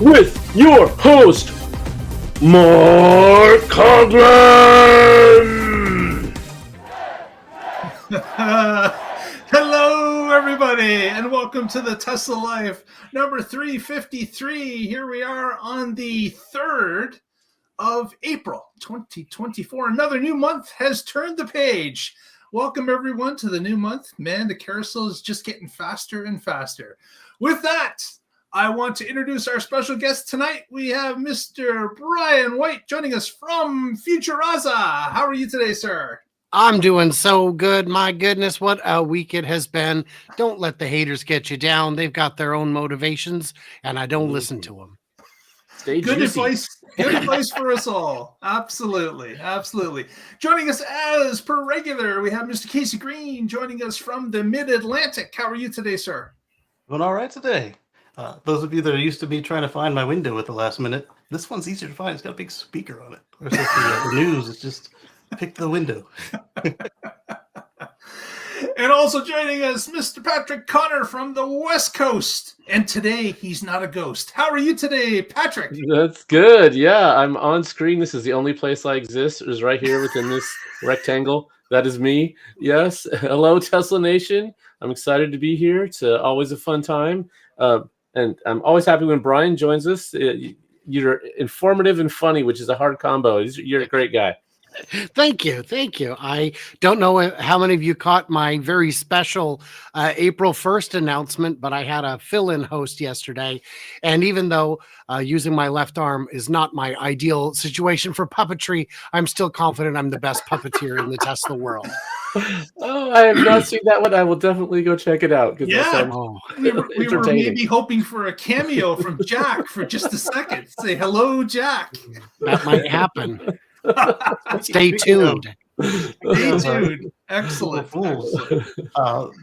with your host, Mark Conklin. Hello, everybody, and welcome to the Tesla Life number 353. Here we are on the 3rd of April, 2024. Another new month has turned the page. Welcome, everyone, to the new month. Man, the carousel is just getting faster and faster. With that, I want to introduce our special guest tonight. We have Mr. Brian White joining us from Futuraza. How are you today, sir? I'm doing so good. My goodness, what a week it has been. Don't let the haters get you down. They've got their own motivations, and I don't listen to them. Stay Good juicy. advice. Good advice for us all. Absolutely. Absolutely. Joining us as per regular, we have Mr. Casey Green joining us from the Mid-Atlantic. How are you today, sir? Doing all right today. Those of you that are used to me trying to find my window at the last minute, this one's easier to find. It's got a big speaker on it. Whereas the news is just pick the window. And also joining us, Mr. Patrick Connor from the West Coast. And today, he's not a ghost. How are you today, Patrick? That's good. Yeah, I'm on screen. This is the only place I exist. Is right here within this rectangle. That is me. Yes. Hello, Tesla Nation. I'm excited to be here. It's always a fun time. And I'm always happy when Brian joins us. You're informative and funny, which is a hard combo. You're a great guy. Thank you. Thank you. I don't know how many of you caught my very special April 1st announcement, but I had a fill-in host yesterday. And even though using my left arm is not my ideal situation for puppetry, I'm still confident I'm the best puppeteer in the Tesla world. Oh, I have not seen that one. I will definitely go check it out. Yeah, we were maybe hoping for a cameo from Jack for just a second. Say hello, Jack. That might happen. Stay tuned. Stay tuned. Excellent.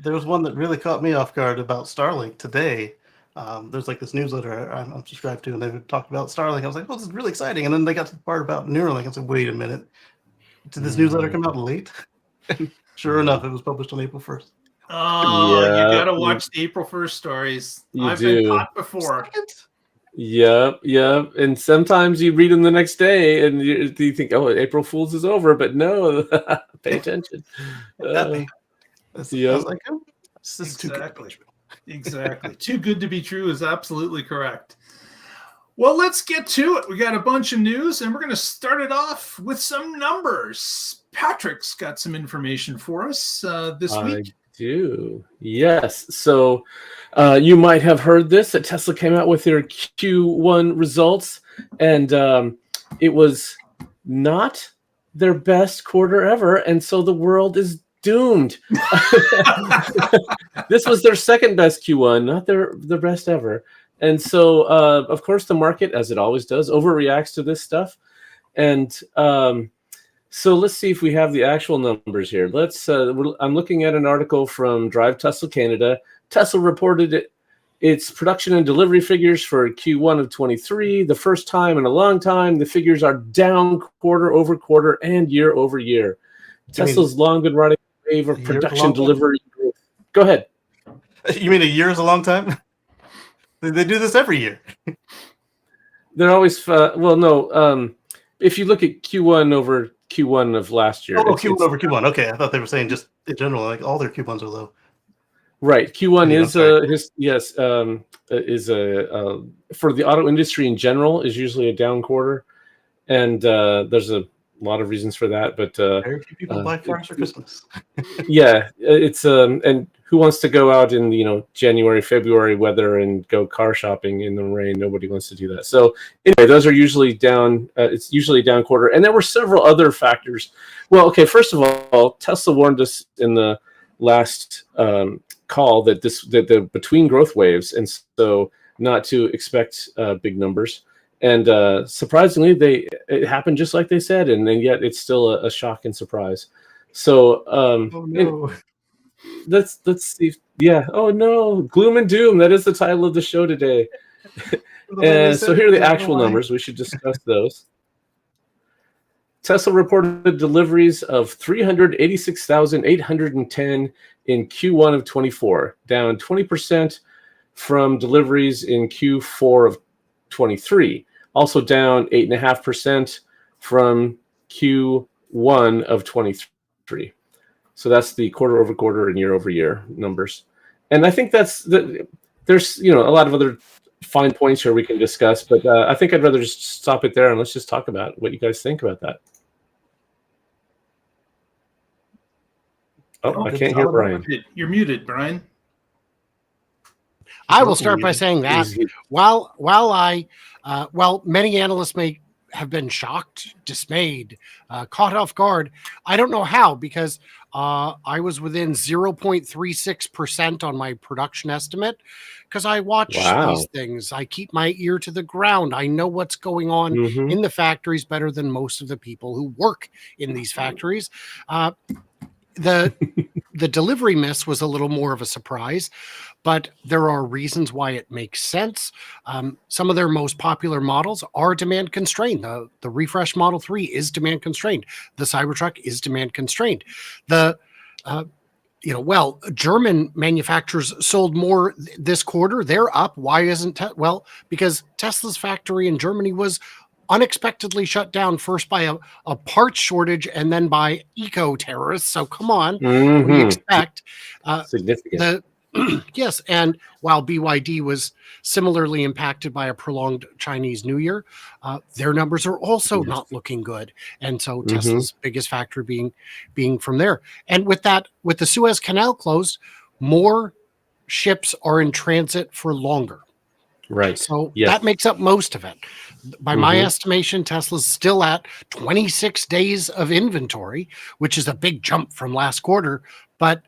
There was one that really caught me off guard about Starlink today. There's like this newsletter I'm subscribed to, and they talked about Starlink. I was like, "Oh, this is really exciting!" And then they got to the part about Neuralink. I said, "Wait a minute, did this newsletter come out late?" And sure enough, it was published on April 1st. Oh, yeah, you gotta watch the April 1st stories. I've been caught before. Yep. And sometimes you read them the next day, and you think, "Oh, April Fool's is over," but no, pay attention. I was like, "Oh, this is too good." Exactly. Too good to be true is absolutely correct. Well, let's get to it. We got a bunch of news, and we're going to start it off with some numbers. Patrick's got some information for us this week. I do. Yes. So you might have heard this, that Tesla came out with their Q1 results, and it was not their best quarter ever, and so the world is doomed. This was their second best Q1, not their best ever. And so, of course, the market, as it always does, overreacts to this stuff. And so let's see if we have the actual numbers here. I'm looking at an article from Drive Tesla Canada. Tesla reported its production and delivery figures for Q1 of 23. The first time in a long time, the figures are down quarter over quarter and year over year. Tesla's long been riding a wave of production delivery growth. Go ahead. You mean a year is a long time? They do this every year. They're always if you look at Q1 over Q1 of last year. Q1 over Q1. Okay, I thought they were saying just in general, like all their Q1s are low. Right. Q1 is for the auto industry in general is usually a down quarter, and there's a lot of reasons for that. But very few people buy cars for Christmas. Yeah, it's and who wants to go out in January, February weather and go car shopping in the rain? Nobody wants to do that. So anyway, those are usually down. It's usually a down quarter, and there were several other factors. Well, okay, first of all, Tesla warned us in the last call that the between growth waves, and so not to expect big numbers. And surprisingly, it happened just like they said, and yet it's still a shock and surprise. So let's see. Yeah. Oh no, gloom and doom. That is the title of the show today. And so here are the actual numbers. We should discuss those. Tesla reported deliveries of 386,810 in Q1 of 24, down 20% from deliveries in Q4 of 23. Also down 8.5% from Q1 of 23. So that's the quarter over quarter and year over year numbers. And I think there's a lot of other fine points here we can discuss, but I think I'd rather just stop it there and let's just talk about what you guys think about that. Oh, I can't hear Brian. You're muted, Brian. I will start by saying that while many analysts may have been shocked, dismayed, caught off guard, I don't know how, because I was within 0.36% on my production estimate, because I watch these things. I keep my ear to the ground. I know what's going on in the factories better than most of the people who work in these factories. The delivery miss was a little more of a surprise, but there are reasons why it makes sense. Some of their most popular models are demand constrained. The refresh Model 3 is demand constrained. The Cybertruck is demand constrained. German manufacturers sold more this quarter. They're up. Why isn't because Tesla's factory in Germany was unexpectedly shut down, first by a parts shortage and then by eco-terrorists. So come on, what do you expect? Significant. Yes, and while BYD was similarly impacted by a prolonged Chinese New Year, their numbers are also not looking good. And so Tesla's biggest factor being from there. And with the Suez Canal closed, more ships are in transit for longer. Right. So that makes up most of it. By my estimation, Tesla's still at 26 days of inventory, which is a big jump from last quarter, but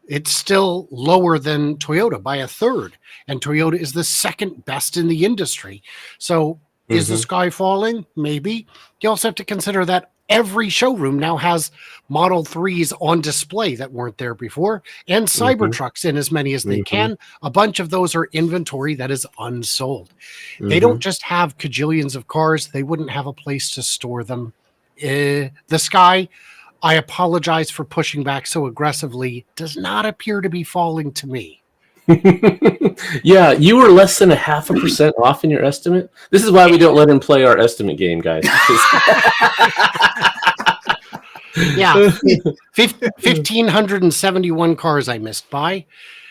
it's still lower than Toyota by a third. And Toyota is the second best in the industry. So is the sky falling? Maybe. You also have to consider that every showroom now has Model 3s on display that weren't there before, and Cybertrucks in as many as they can. A bunch of those are inventory that is unsold. They don't just have cajillions of cars. They wouldn't have a place to store them. The sky, I apologize for pushing back so aggressively, does not appear to be falling to me. Yeah, you were less than 0.5% off in your estimate. This is why we don't let him play our estimate game, guys. Yeah, 1,571 cars I missed by,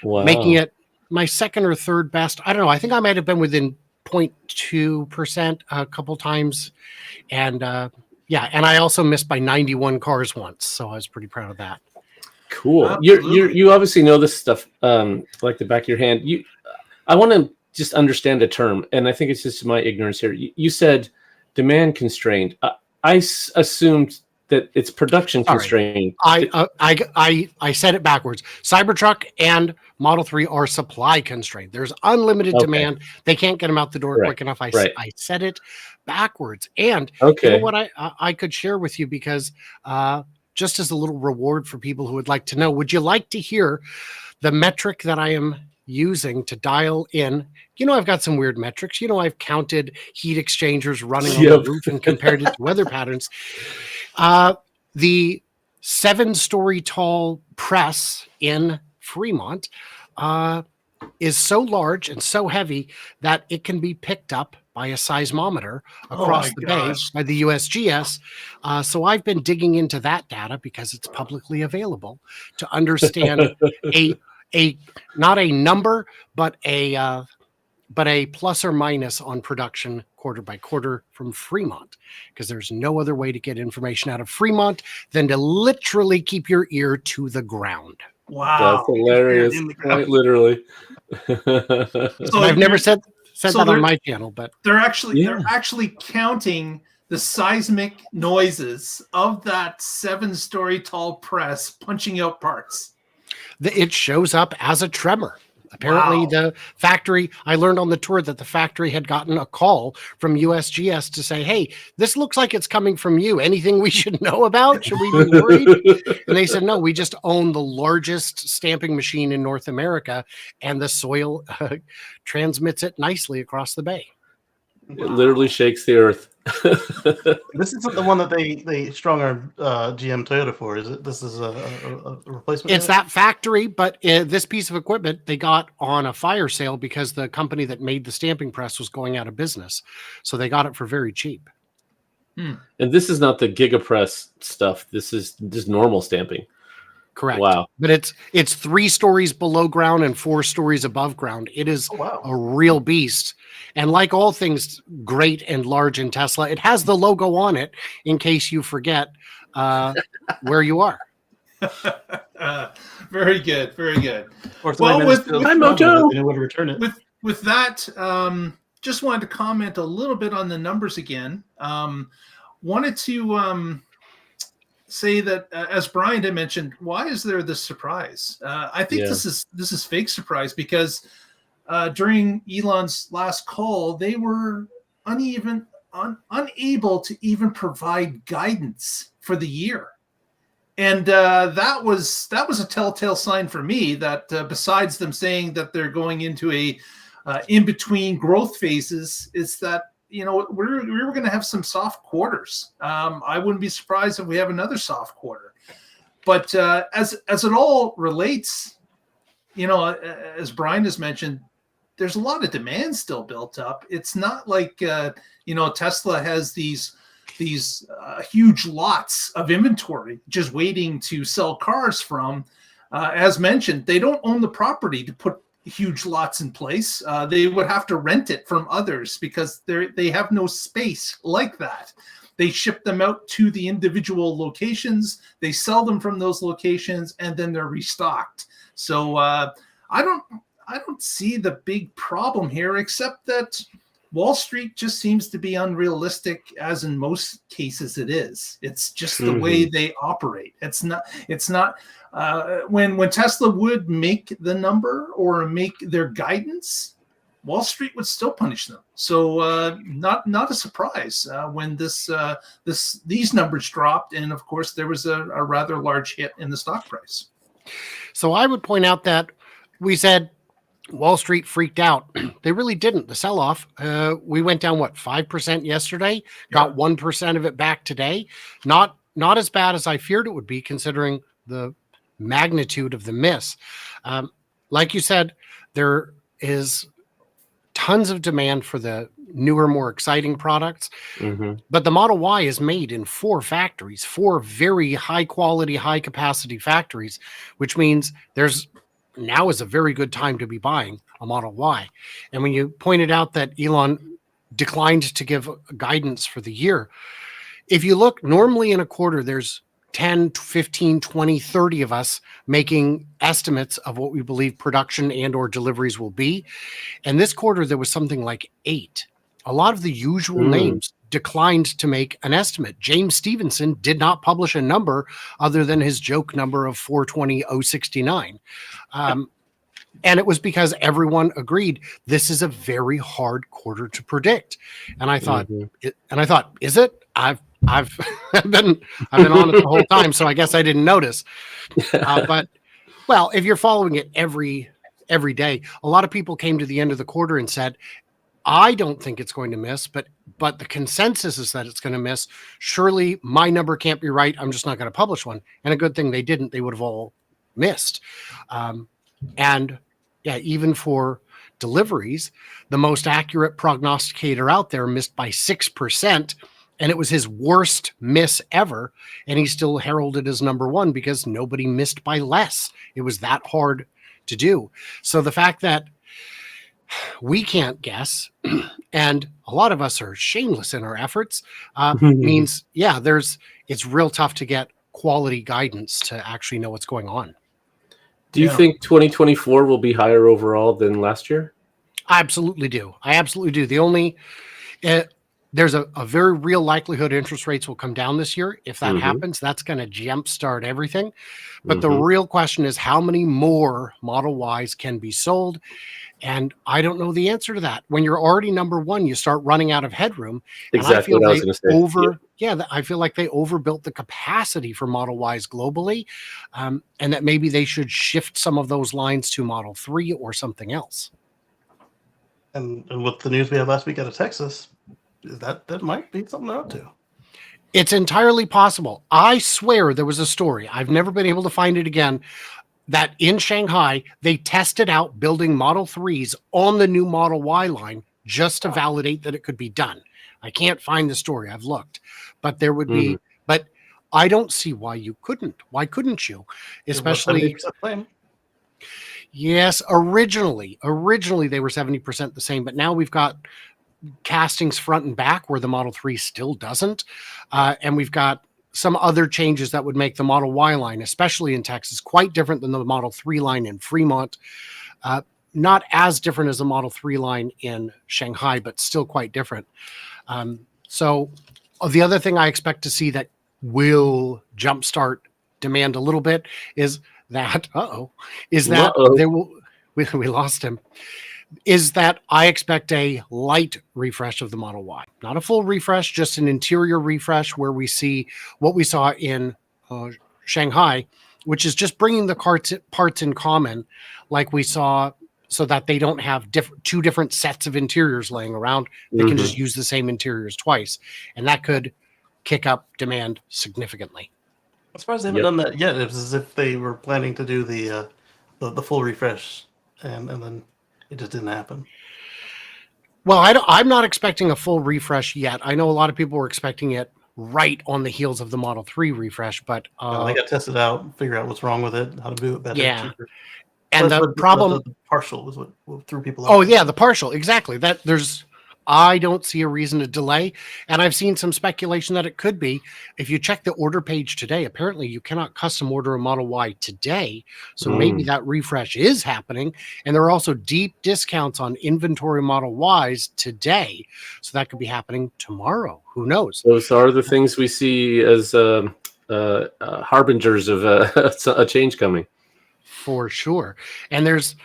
making it my second or third best. I don't know. I think I might have been within 0.2% a couple times. And and I also missed by 91 cars once. So I was pretty proud of that. Cool. You obviously know this stuff like the back of your hand. I want to just understand a term, and I think it's just my ignorance here. You said demand constrained. I assumed that it's production constrained. I said it backwards. Cybertruck and Model 3 are supply constrained. There's unlimited demand. They can't get them out the door quick enough. I said it backwards. And you know what I could share with you, because just as a little reward for people who would like to know, would you like to hear the metric that I am using to dial in? I've got some weird metrics. I've counted heat exchangers running on the roof and compared it to weather patterns. The 7-story tall press in Fremont is so large and so heavy that it can be picked up by a seismometer across the bay by the USGS. So I've been digging into that data because it's publicly available to understand a not a number, but a plus or minus on production quarter by quarter from Fremont, because there's no other way to get information out of Fremont than to literally keep your ear to the ground. Wow, that's hilarious! Quite literally. So I've never said that on my channel, but they're actually counting the seismic noises of that 7-story tall press punching out parts. It shows up as a tremor. Apparently the factory, I learned on the tour that the factory had gotten a call from USGS to say, hey, this looks like it's coming from you. Anything we should know about? Should we be worried? And they said, no, we just own the largest stamping machine in North America, and the soil transmits it nicely across the bay. It literally shakes the earth. This isn't the one that they strong armed GM Toyota for, is it? This is a replacement. It's that factory, but this piece of equipment they got on a fire sale because the company that made the stamping press was going out of business. So they got it for very cheap. And this is not the GigaPress stuff. This is just normal stamping. Correct. Wow. But it's 3 stories below ground and 4 stories above ground. It is a real beast. And like all things great and large in Tesla, it has the logo on it in case you forget where you are. Very good. Very good. Well, with that, just wanted to comment a little bit on the numbers again. Wanted to say that, as Brian had mentioned, why is there this surprise? I think this is fake surprise because during Elon's last call, they were unable to even provide guidance for the year. And that was a telltale sign for me that besides them saying that they're going into a in-between growth phases, is that, you know, we're going to have some soft quarters. I wouldn't be surprised if we have another soft quarter. But as it all relates, you know, as Brian has mentioned, there's a lot of demand still built up. It's not like you know, Tesla has these huge lots of inventory just waiting to sell cars from. As mentioned, they don't own the property to put huge lots in place. They would have to rent it from others because they have no space like that. They ship them out to the individual locations, they sell them from those locations, and then they're restocked. So I don't see the big problem here, except that Wall Street just seems to be unrealistic, as in most cases it is. It's just the way they operate. It's not when Tesla would make the number or make their guidance, Wall Street would still punish them. So not a surprise when these numbers dropped, and of course there was a rather large hit in the stock price. So I would point out that we said Wall Street freaked out. They really didn't. The sell-off, we went down, 5% yesterday, got 1% of it back today. Not as bad as I feared it would be, considering the magnitude of the miss. Like you said, there is tons of demand for the newer, more exciting products. But the Model Y is made in 4 factories, 4 very high quality, high capacity factories, which means now is a very good time to be buying a Model Y. And when you pointed out that Elon declined to give guidance for the year, if you look normally in a quarter, there's 10, 15, 20, 30 of us making estimates of what we believe production and or deliveries will be. And this quarter, there was something like 8. A lot of the usual names declined to make an estimate. James Stevenson did not publish a number other than his joke number of 420,069. And it was because everyone agreed this is a very hard quarter to predict. And I thought, is it? I've been on it the whole time, so I guess I didn't notice. But well, if you're following it every day, a lot of people came to the end of the quarter and said, I don't think it's going to miss, but the consensus is that it's going to miss. Surely my number can't be right. I'm just not going to publish one. And a good thing they didn't. They would have all missed. And yeah, even for deliveries, the most accurate prognosticator out there missed by 6%. And it was his worst miss ever. And he still heralded as number 1 because nobody missed by less. It was that hard to do. So the fact that we can't guess, and a lot of us are shameless in our efforts, means, it's real tough to get quality guidance to actually know what's going on. Do you think 2024 will be higher overall than last year? I absolutely do. The only, there's a very real likelihood interest rates will come down this year. If that happens, that's going to jumpstart everything. But the real question is how many more Model Ys can be sold? And I don't know the answer to that. When you're already number 1, you start running out of headroom. Exactly what I was going to say. I feel like they overbuilt the capacity for Model Ys globally, and that maybe they should shift some of those lines to Model 3 or something else. And with the news we had last week out of Texas, That might be something they're up to. It's entirely possible. I swear there was a story. I've never been able to find it again. That in Shanghai, they tested out building Model 3s on the new Model Y line just to validate that it could be done. I can't find the story. I've looked, but there would be, but I don't see why you couldn't. Why couldn't you? Especially, yes, originally they were 70% the same, but now we've got castings front and back where the Model 3 still doesn't. And we've got some other changes that would make the Model Y line, especially in Texas, quite different than the Model 3 line in Fremont. Not as different as the Model 3 line in Shanghai, but still quite different. So the other thing I expect to see that will jumpstart demand a little bit is that, there will, we lost him, is that I expect a light refresh of the Model Y. Not a full refresh, just an interior refresh where we see what we saw in Shanghai, which is just bringing the parts in common like we saw, so that they don't have two different sets of interiors laying around. They can just use the same interiors twice. And that could kick up demand significantly. I'm surprised they haven't done that yet. It was as if they were planning to do the full refresh, and then it just didn't happen. Well, I'm not expecting a full refresh yet. I know a lot of people were expecting it right on the heels of the Model 3 refresh, but they got to test it out, figure out what's wrong with it, how to do it better, cheaper. And the problem, the partial was what threw people off. Oh yeah, the partial, exactly. I don't see a reason to delay, and I've seen some speculation that it could be. If you check the order page today, apparently you cannot custom order a Model Y today, so maybe that refresh is happening. And there are also deep discounts on inventory Model Ys today, so that could be happening tomorrow. Who knows? Those are the things we see as harbingers of a change coming. For sure. And there's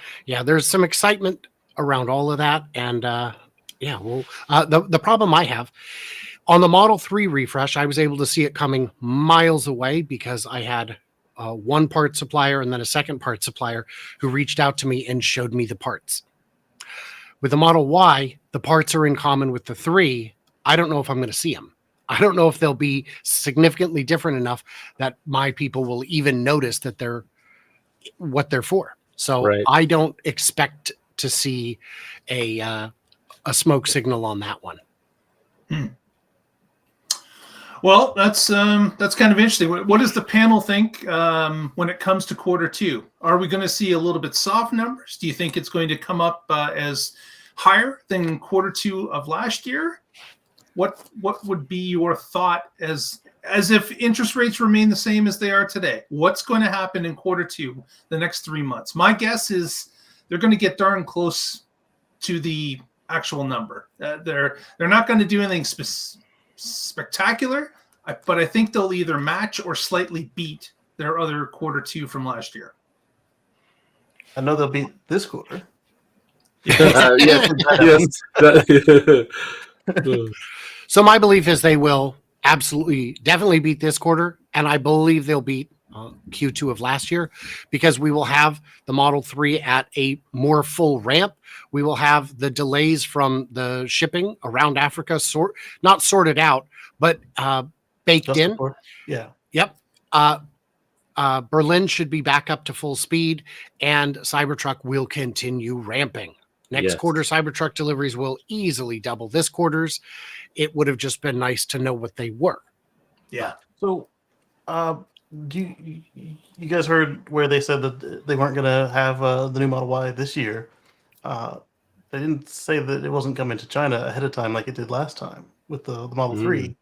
some excitement around all of that. And the problem I have on the Model 3 refresh, I was able to see it coming miles away because I had one part supplier and then a second part supplier who reached out to me and showed me the parts. With the Model Y, the parts are in common with the 3. I don't know if I'm going to see them. I don't know if they'll be significantly different enough that my people will even notice that they're what they're for. So I don't expect to see a smoke signal on that one. Well, that's kind of interesting. What does the panel think when it comes to Q2? Are we going to see a little bit soft numbers? Do you think it's going to come up as higher than Q2 of last year? What would be your thought as if interest rates remain the same as they are today? What's going to happen in Q2, the next 3 months? My guess is they're going to get darn close to the actual number. They're not going to do anything spectacular, but I think they'll either match or slightly beat their other Q2 from last year. I know they'll beat this quarter. Yes. So my belief is they will definitely beat this quarter, and I believe they'll beat Q2 of last year, because we will have the Model 3 at a more full ramp. We will have the delays from the shipping around Africa not sorted out, but baked Just in. before. Yeah. Yep. Berlin should be back up to full speed, and Cybertruck will continue ramping. Next quarter, Cybertruck deliveries will easily double this quarter's. It would have just been nice to know what they were. Yeah. So, do you guys heard where they said that they weren't going to have the new Model Y this year? They didn't say that it wasn't coming to China ahead of time like it did last time with the Model 3.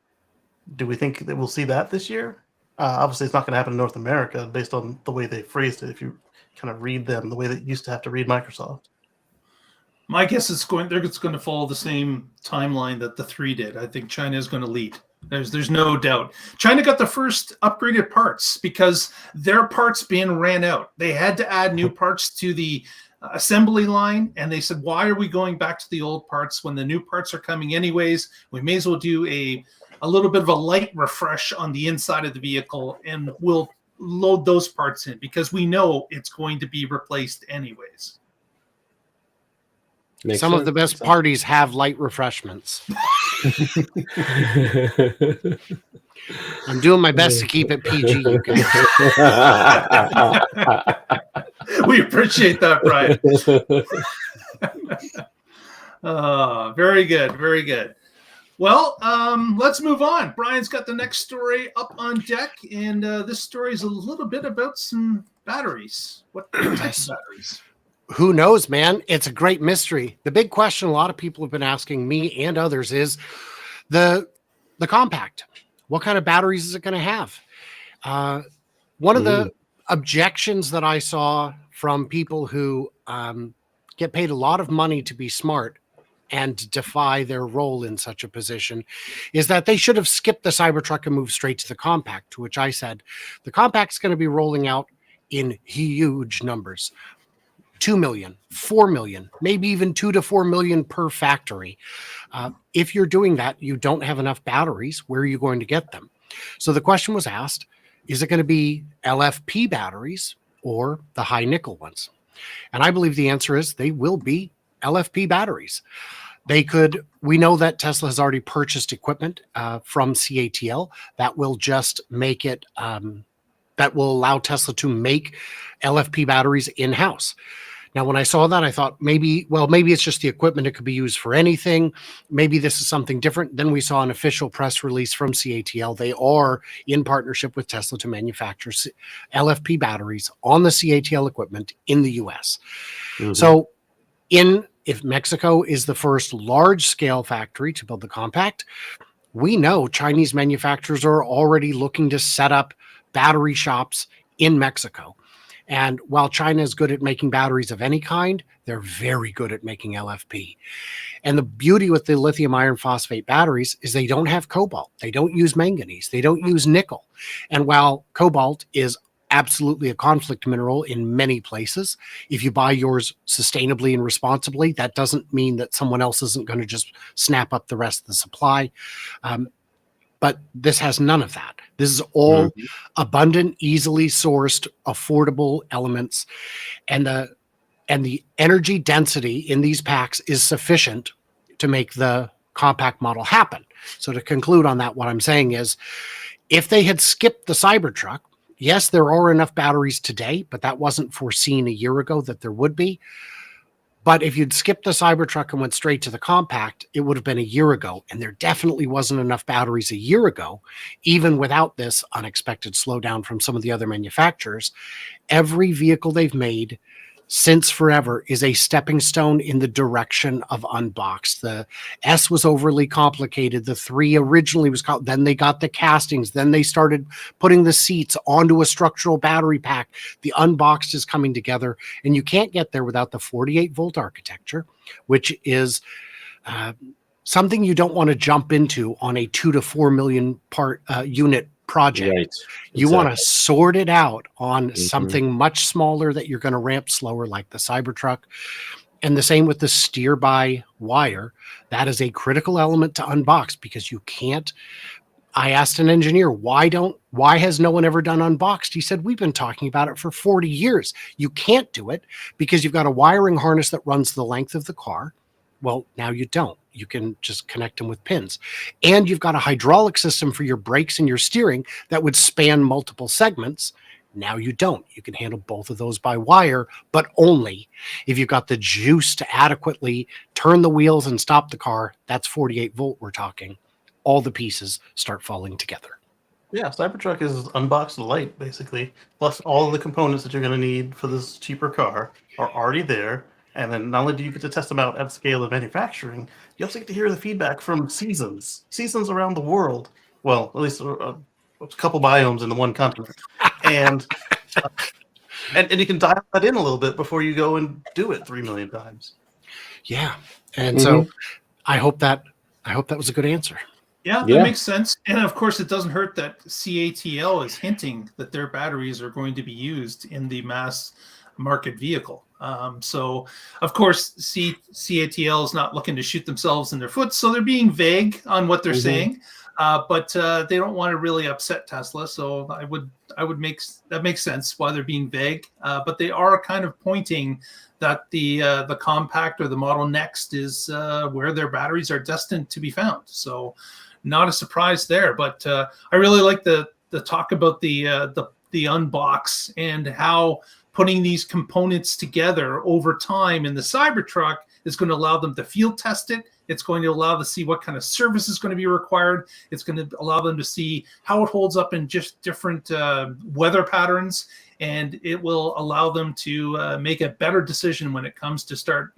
Do we think that we'll see that this year? Obviously, it's not going to happen in North America based on the way they phrased it. If you kind of read them the way that you used to have to read Microsoft. My guess is they're going to follow the same timeline that the 3 did. I think China is going to lead. There's no doubt. China got the first upgraded parts because their parts being ran out. They had to add new parts to the assembly line, and they said, why are we going back to the old parts when the new parts are coming anyways? We may as well do a little bit of a light refresh on the inside of the vehicle, and we'll load those parts in because we know it's going to be replaced anyways. Makes Some of the sense. best parties have light refreshments. I'm doing my best to keep it PG, you guys. We appreciate that, Brian. Very good. Very good. Well, let's move on. Brian's got the next story up on deck, and this story is a little bit about some batteries. What types of batteries? Who knows, man? It's a great mystery. The big question a lot of people have been asking me and others is the compact. What kind of batteries is it going to have? One of the objections that I saw from people who get paid a lot of money to be smart and defy their role in such a position is that they should have skipped the Cybertruck and moved straight to the compact, to which I said, the compact's going to be rolling out in huge numbers. 2 million, 4 million, maybe even 2 to 4 million per factory. If you're doing that, you don't have enough batteries. Where are you going to get them? So the question was asked, is it going to be LFP batteries or the high nickel ones? And I believe the answer is they will be LFP batteries. We know that Tesla has already purchased equipment from CATL that will just make it, that will allow Tesla to make LFP batteries in-house. Now, when I saw that, I thought maybe it's just the equipment. It could be used for anything. Maybe this is something different. Then we saw an official press release from CATL. They are in partnership with Tesla to manufacture LFP batteries on the CATL equipment in the US. So if Mexico is the first large-scale factory to build the compact, we know Chinese manufacturers are already looking to set up battery shops in Mexico. And while China is good at making batteries of any kind, they're very good at making LFP. And the beauty with the lithium iron phosphate batteries is they don't have cobalt. They don't use manganese. They don't use nickel. And while cobalt is absolutely a conflict mineral in many places, if you buy yours sustainably and responsibly, that doesn't mean that someone else isn't going to just snap up the rest of the supply. But this has none of that. This is all abundant, easily sourced, affordable elements. And the energy density in these packs is sufficient to make the compact model happen. So to conclude on that, what I'm saying is, if they had skipped the Cybertruck, yes, there are enough batteries today, but that wasn't foreseen a year ago that there would be. But if you'd skipped the Cybertruck and went straight to the compact, it would have been a year ago. And there definitely wasn't enough batteries a year ago, even without this unexpected slowdown from some of the other manufacturers. Every vehicle they've made since forever is a stepping stone in the direction of unboxed. The S was overly complicated. The 3 originally was called, then they got the castings. Then they started putting the seats onto a structural battery pack. The unboxed is coming together, and you can't get there without the 48-volt architecture, which is something you don't want to jump into on a 2 to 4 million part unit project. Right. You want to sort it out on something much smaller that you're going to ramp slower, like the Cybertruck. And the same with the steer by wire. That is a critical element to unbox, because you can't. I asked an engineer, why has no one ever done unboxed? He said, we've been talking about it for 40 years. You can't do it because you've got a wiring harness that runs the length of the car. Well, now you don't. You can just connect them with pins. And you've got a hydraulic system for your brakes and your steering that would span multiple segments. Now you don't. You can handle both of those by wire, but only if you've got the juice to adequately turn the wheels and stop the car. That's 48 volt we're talking. All the pieces start falling together. Yeah, Cybertruck is unboxed light, basically. Plus all of the components that you're going to need for this cheaper car are already there. And then not only do you get to test them out at scale of manufacturing, you also get to hear the feedback from seasons around the world. Well, at least a couple biomes in the one continent. And you can dial that in a little bit before you go and do it 3 million times. Yeah. And so I hope that was a good answer. Yeah, that makes sense. And of course, it doesn't hurt that CATL is hinting that their batteries are going to be used in the mass market vehicle. So, of course, CATL is not looking to shoot themselves in their foot, so they're being vague on what they're saying. But they don't want to really upset Tesla, so that makes sense why they're being vague, but they are kind of pointing that the compact or the ModelNext is where their batteries are destined to be found. So not a surprise there, but I really like the talk about the unbox and how putting these components together over time in the Cybertruck is going to allow them to field test it. It's going to allow them to see what kind of service is going to be required. It's going to allow them to see how it holds up in just different weather patterns. And it will allow them to make a better decision when it comes to start,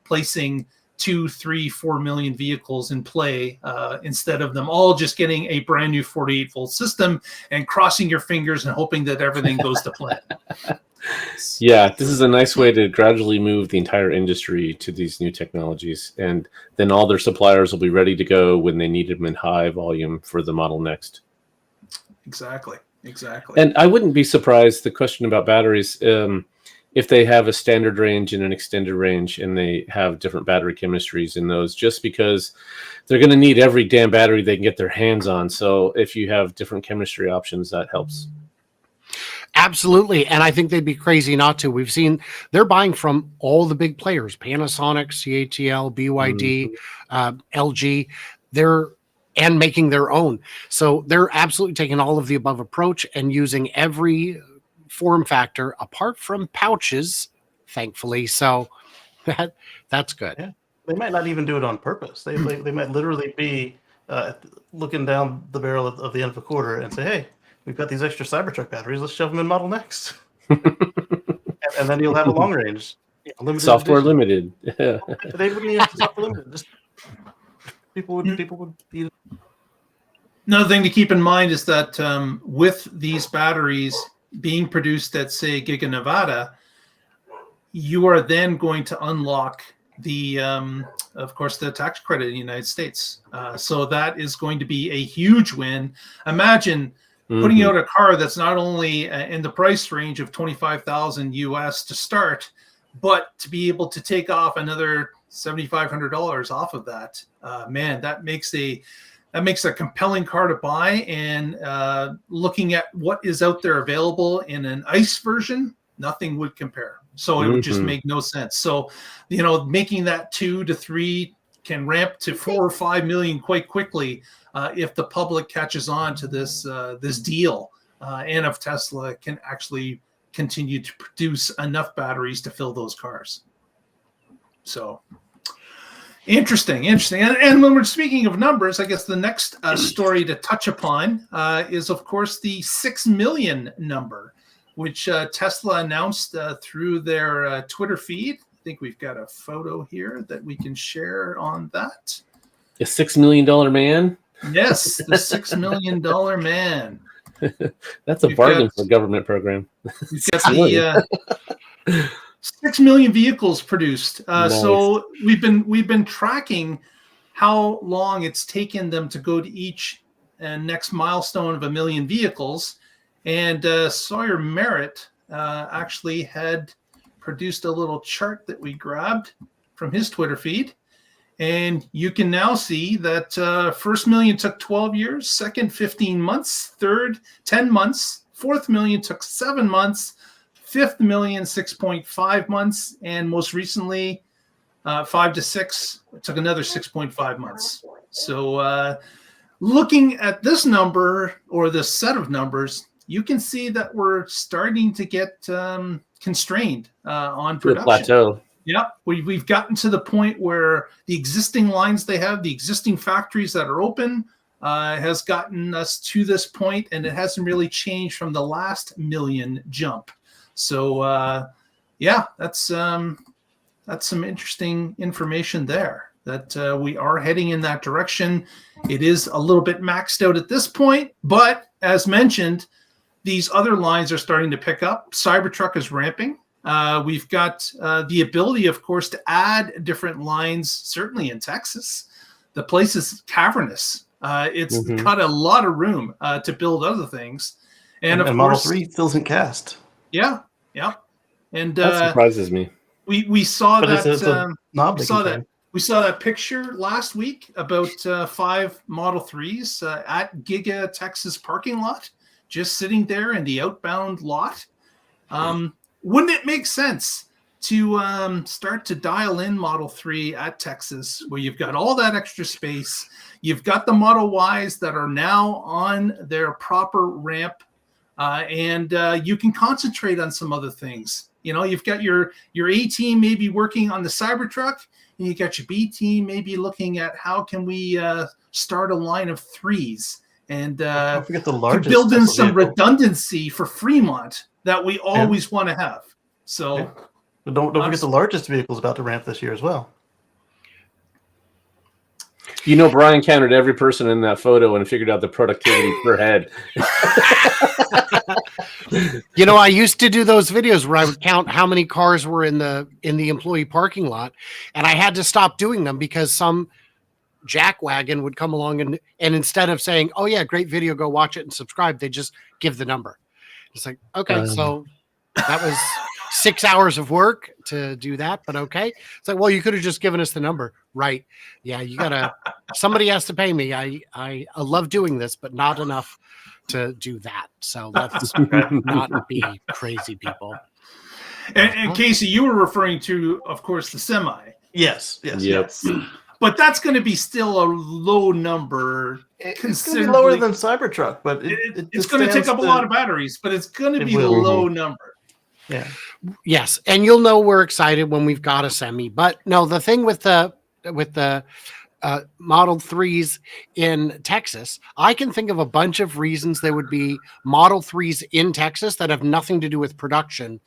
placing 2, 3, 4 million vehicles in play instead of them all just getting a brand new 48-volt system and crossing your fingers and hoping that everything goes to plan. Yeah, this is a nice way to gradually move the entire industry to these new technologies, and then all their suppliers will be ready to go when they need them in high volume for the ModelNext. Exactly. And I wouldn't be surprised, the question about batteries, if they have a standard range and an extended range and they have different battery chemistries in those, just because they're going to need every damn battery they can get their hands on. So if you have different chemistry options, that helps. Absolutely. And I think they'd be crazy not to. We've seen they're buying from all the big players, Panasonic, CATL, BYD, LG. And making their own. So they're absolutely taking all of the above approach and using every form factor apart from pouches, thankfully. So that's good. Yeah. They might not even do it on purpose. They might literally be looking down the barrel of the end of a quarter and say, hey, we've got these extra Cybertruck batteries. Let's shove them in ModelNext. and then you'll have a long range. Software limited. Yeah. They wouldn't even have software limited. Just people would eat it. Another thing to keep in mind is that with these batteries being produced at, say, Giga Nevada, you are then going to unlock the, of course, the tax credit in the United States. So that is going to be a huge win. Imagine putting out a car that's not only in the price range of $25,000 US to start, but to be able to take off another $7,500 off of that. Man, that makes a compelling car to buy. And looking at what is out there available in an ICE version, nothing would compare. So it would just make no sense. So, making that 2 to 3 can ramp to 4 or 5 million quite quickly if the public catches on to this deal, and if Tesla can actually continue to produce enough batteries to fill those cars. So interesting. And when we're speaking of numbers, I guess the next story to touch upon is, of course, the 6 million number, which Tesla announced through their Twitter feed. I think we've got a photo here that we can share on that. A $6 million man? Yes, the $6 million man. That's a bargain for a government program. We've got the 6 million vehicles produced. Nice. So we've been tracking how long it's taken them to go to each next milestone of 1 million vehicles. And Sawyer Merritt actually had produced a little chart that we grabbed from his Twitter feed. And you can now see that first million took 12 years, second 15 months, third 10 months, fourth million took 7 months, fifth million 6.5 months, and most recently 5 to 6 it took another 6.5 months. So looking at this number or this set of numbers, you can see that we're starting to get constrained on production. Plateau. Yeah, we've gotten to the point where the existing lines they have, the existing factories that are open, has gotten us to this point, and it hasn't really changed from the last million jump. So, yeah, that's some interesting information there. That we are heading in that direction. It is a little bit maxed out at this point, but as mentioned, these other lines are starting to pick up. Cybertruck is ramping. We've got the ability, of course, to add different lines, certainly in Texas. The place is cavernous. It's got a lot of room to build other things. And of Model course, 3 still isn't cast. Yeah. And that surprises me. We saw But that. We saw that picture last week about 5 Model 3s at Giga Texas parking lot. just sitting there in the outbound lot. Wouldn't it make sense to start to dial in Model 3 at Texas, where you've got all that extra space? You've got the Model Ys that are now on their proper ramp, and you can concentrate on some other things. You know, you've got your A team maybe working on the Cybertruck, and you got your B team maybe looking at how can we start a line of 3s and Don't forget the to largest build in Tesla some vehicle. redundancy for Fremont that we always want to have. So. Yeah. But don't forget the largest vehicle is about to ramp this year as well. You know, Brian counted every person in that photo and figured out the productivity per head. You know, I used to do those videos where I would count how many cars were in the employee parking lot, and I had to stop doing them because some jackwagon would come along and instead of saying, "Oh yeah, great video, go watch it and subscribe," they just give the number. It's like, okay, so that was 6 hours of work to do that, but okay. It's like, well, you could have just given us the number, right? Yeah, you gotta. Somebody has to pay me. I love doing this, but not enough to do that. So let's not be crazy people. And Casey, you were referring to, of course, the semi. Yes. But that's going to be still a low number. It's going to be lower than Cybertruck, but it's going to take up a lot of batteries, but it's going to be a low number. Yeah. Yes, and you'll know we're excited when we've got a semi. But no, the thing with the Model 3s in Texas, I can think of a bunch of reasons there would be Model 3s in Texas that have nothing to do with production,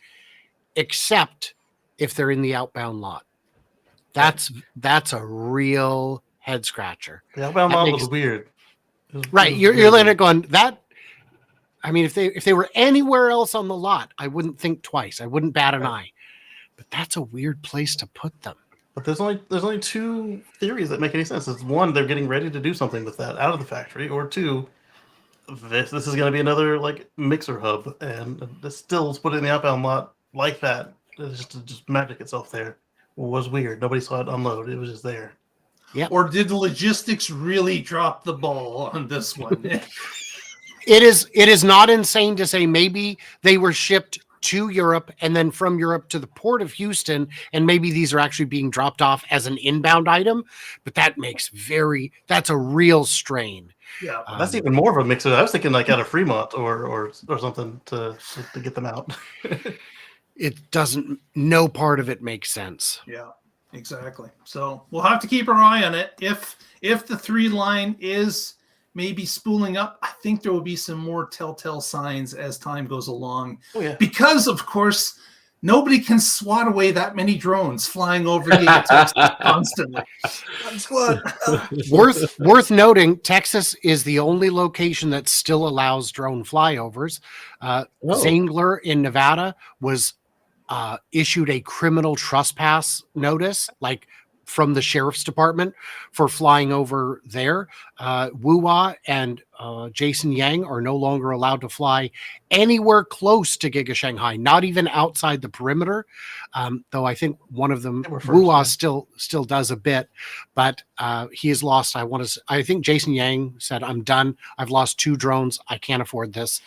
except if they're in the outbound lot. That's a real head scratcher. The outbound lot was weird. Right, you're looking at going that. I mean, if they were anywhere else on the lot, I wouldn't think twice. I wouldn't bat an eye. But that's a weird place to put them. But there's only two theories that make any sense. It's one, they're getting ready to do something with that out of the factory, or two, this is going to be another like mixer hub, and this still put it in the outbound lot like that. It's just magic itself there. It was weird. Nobody saw it unload. It was just there. Yeah. Or did the logistics really drop the ball on this one? It is not insane to say maybe they were shipped to Europe and then from Europe to the port of Houston, and maybe these are actually being dropped off as an inbound item, but that's a real strain. Yeah, that's even more of a mixer. I was thinking like out of Fremont or something to get them out. It doesn't. No part of it makes sense. Yeah, exactly. So we'll have to keep our eye on it. If the 3 line is maybe spooling up, I think there will be some more telltale signs as time goes along. Oh, yeah. Because of course, nobody can swat away that many drones flying over Texas constantly. That's what. Worth noting, Texas is the only location that still allows drone flyovers. Zangler in Nevada was issued a criminal trespass notice, like from the sheriff's department, for flying over there. Wuwa and Jason Yang are no longer allowed to fly anywhere close to Giga Shanghai, not even outside the perimeter. Though I think one of them, Wuwa, still does a bit, but he has lost. I think Jason Yang said, "I'm done. I've lost 2 drones. I can't afford this,"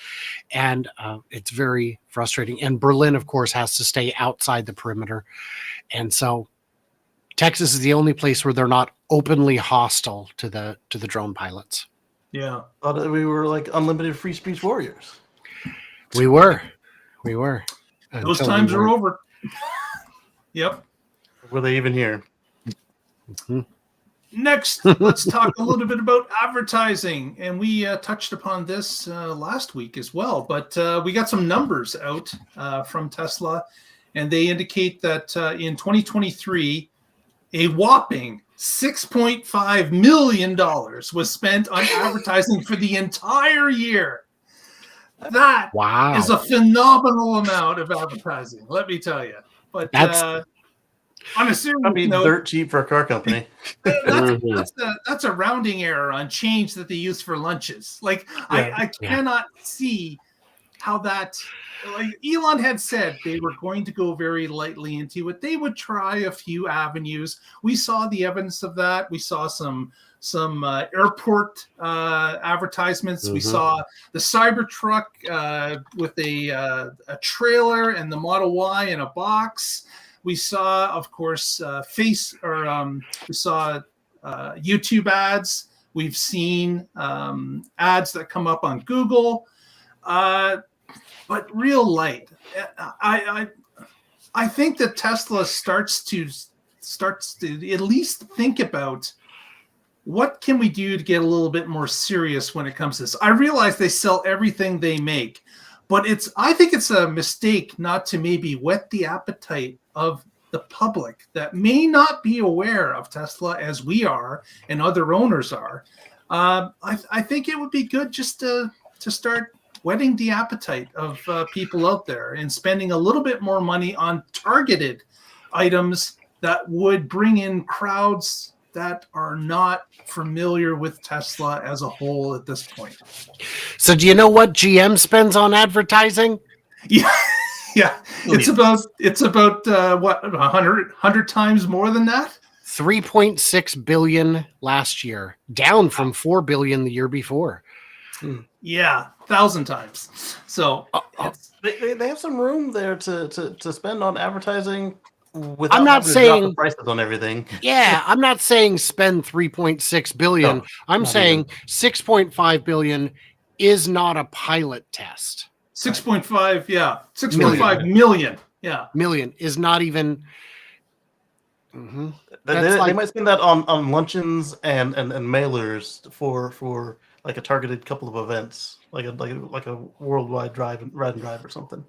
and it's very frustrating. And Berlin, of course, has to stay outside the perimeter, and so Texas is the only place where they're not openly hostile to the drone pilots. Yeah, Thought we were like unlimited free speech warriors. We were. Those times are over. Yep. Were they even here? Mm-hmm. Next, let's talk a little bit about advertising. And we touched upon this last week as well, but we got some numbers out from Tesla, and they indicate that in 2023, a whopping $6.5 million was spent on advertising for the entire year. That is a phenomenal amount of advertising, let me tell you. But on a serious note, dirt cheap for a car company. That's a rounding error on change that they use for lunches. Like, I cannot see how that. Like Elon had said, they were going to go very lightly into it. They would try a few avenues. We saw the evidence of that. We saw some some airport advertisements. We saw the Cybertruck with a trailer and the Model Y in a box. We saw, of course, we saw YouTube ads. We've seen ads that come up on Google, but real light. I think that Tesla starts to at least think about what can we do to get a little bit more serious when it comes to this. I realize they sell everything they make, but I think it's a mistake not to maybe whet the appetite of the public that may not be aware of Tesla as we are and other owners are. I think it would be good just to start whetting the appetite of people out there and spending a little bit more money on targeted items that would bring in crowds that are not familiar with Tesla as a whole at this point. So do you know what GM spends on advertising? Yeah. Yeah. It's about what, 100 times more than that? 3.6 billion last year, down from 4 billion the year before. Yeah, 1,000 times. So they have some room there to spend on advertising without I'm not having to drop saying the prices on everything. Yeah, I'm not saying spend 3.6 billion. No, I'm not saying even. 6.5 billion is not a pilot test. 6.5, yeah. 6.5 million. Yeah. Million is not even. They might spend that on luncheons and mailers for like a targeted couple of events, like a worldwide ride and drive or something.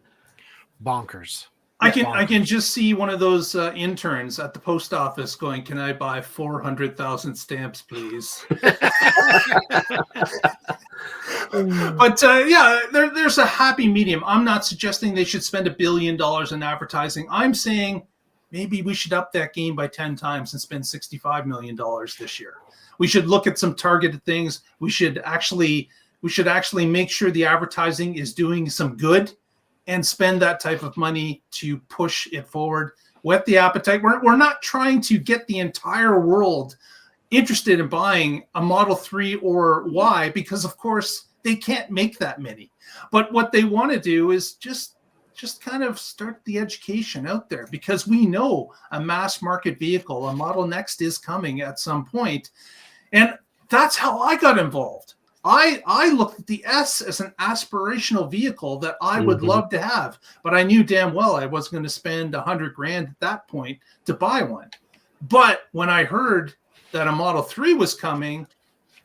Bonkers. I can just see one of those interns at the post office going, "Can I buy 400,000 stamps, please?" But yeah, there's a happy medium. I'm not suggesting they should spend $1 billion in advertising. I'm saying maybe we should up that game by 10 times and spend $65 million this year. We should look at some targeted things. We should actually make sure the advertising is doing some good and spend that type of money to push it forward. Whet the appetite. We're not trying to get the entire world interested in buying a Model 3 or Y because, of course, they can't make that many. But what they want to do is just kind of start the education out there, because we know a mass market vehicle, a ModelNext, is coming at some point. And that's how I got involved. I looked at the S as an aspirational vehicle that I would love to have, but I knew damn well I wasn't going to spend $100,000 at that point to buy one. But when I heard that a Model 3 was coming,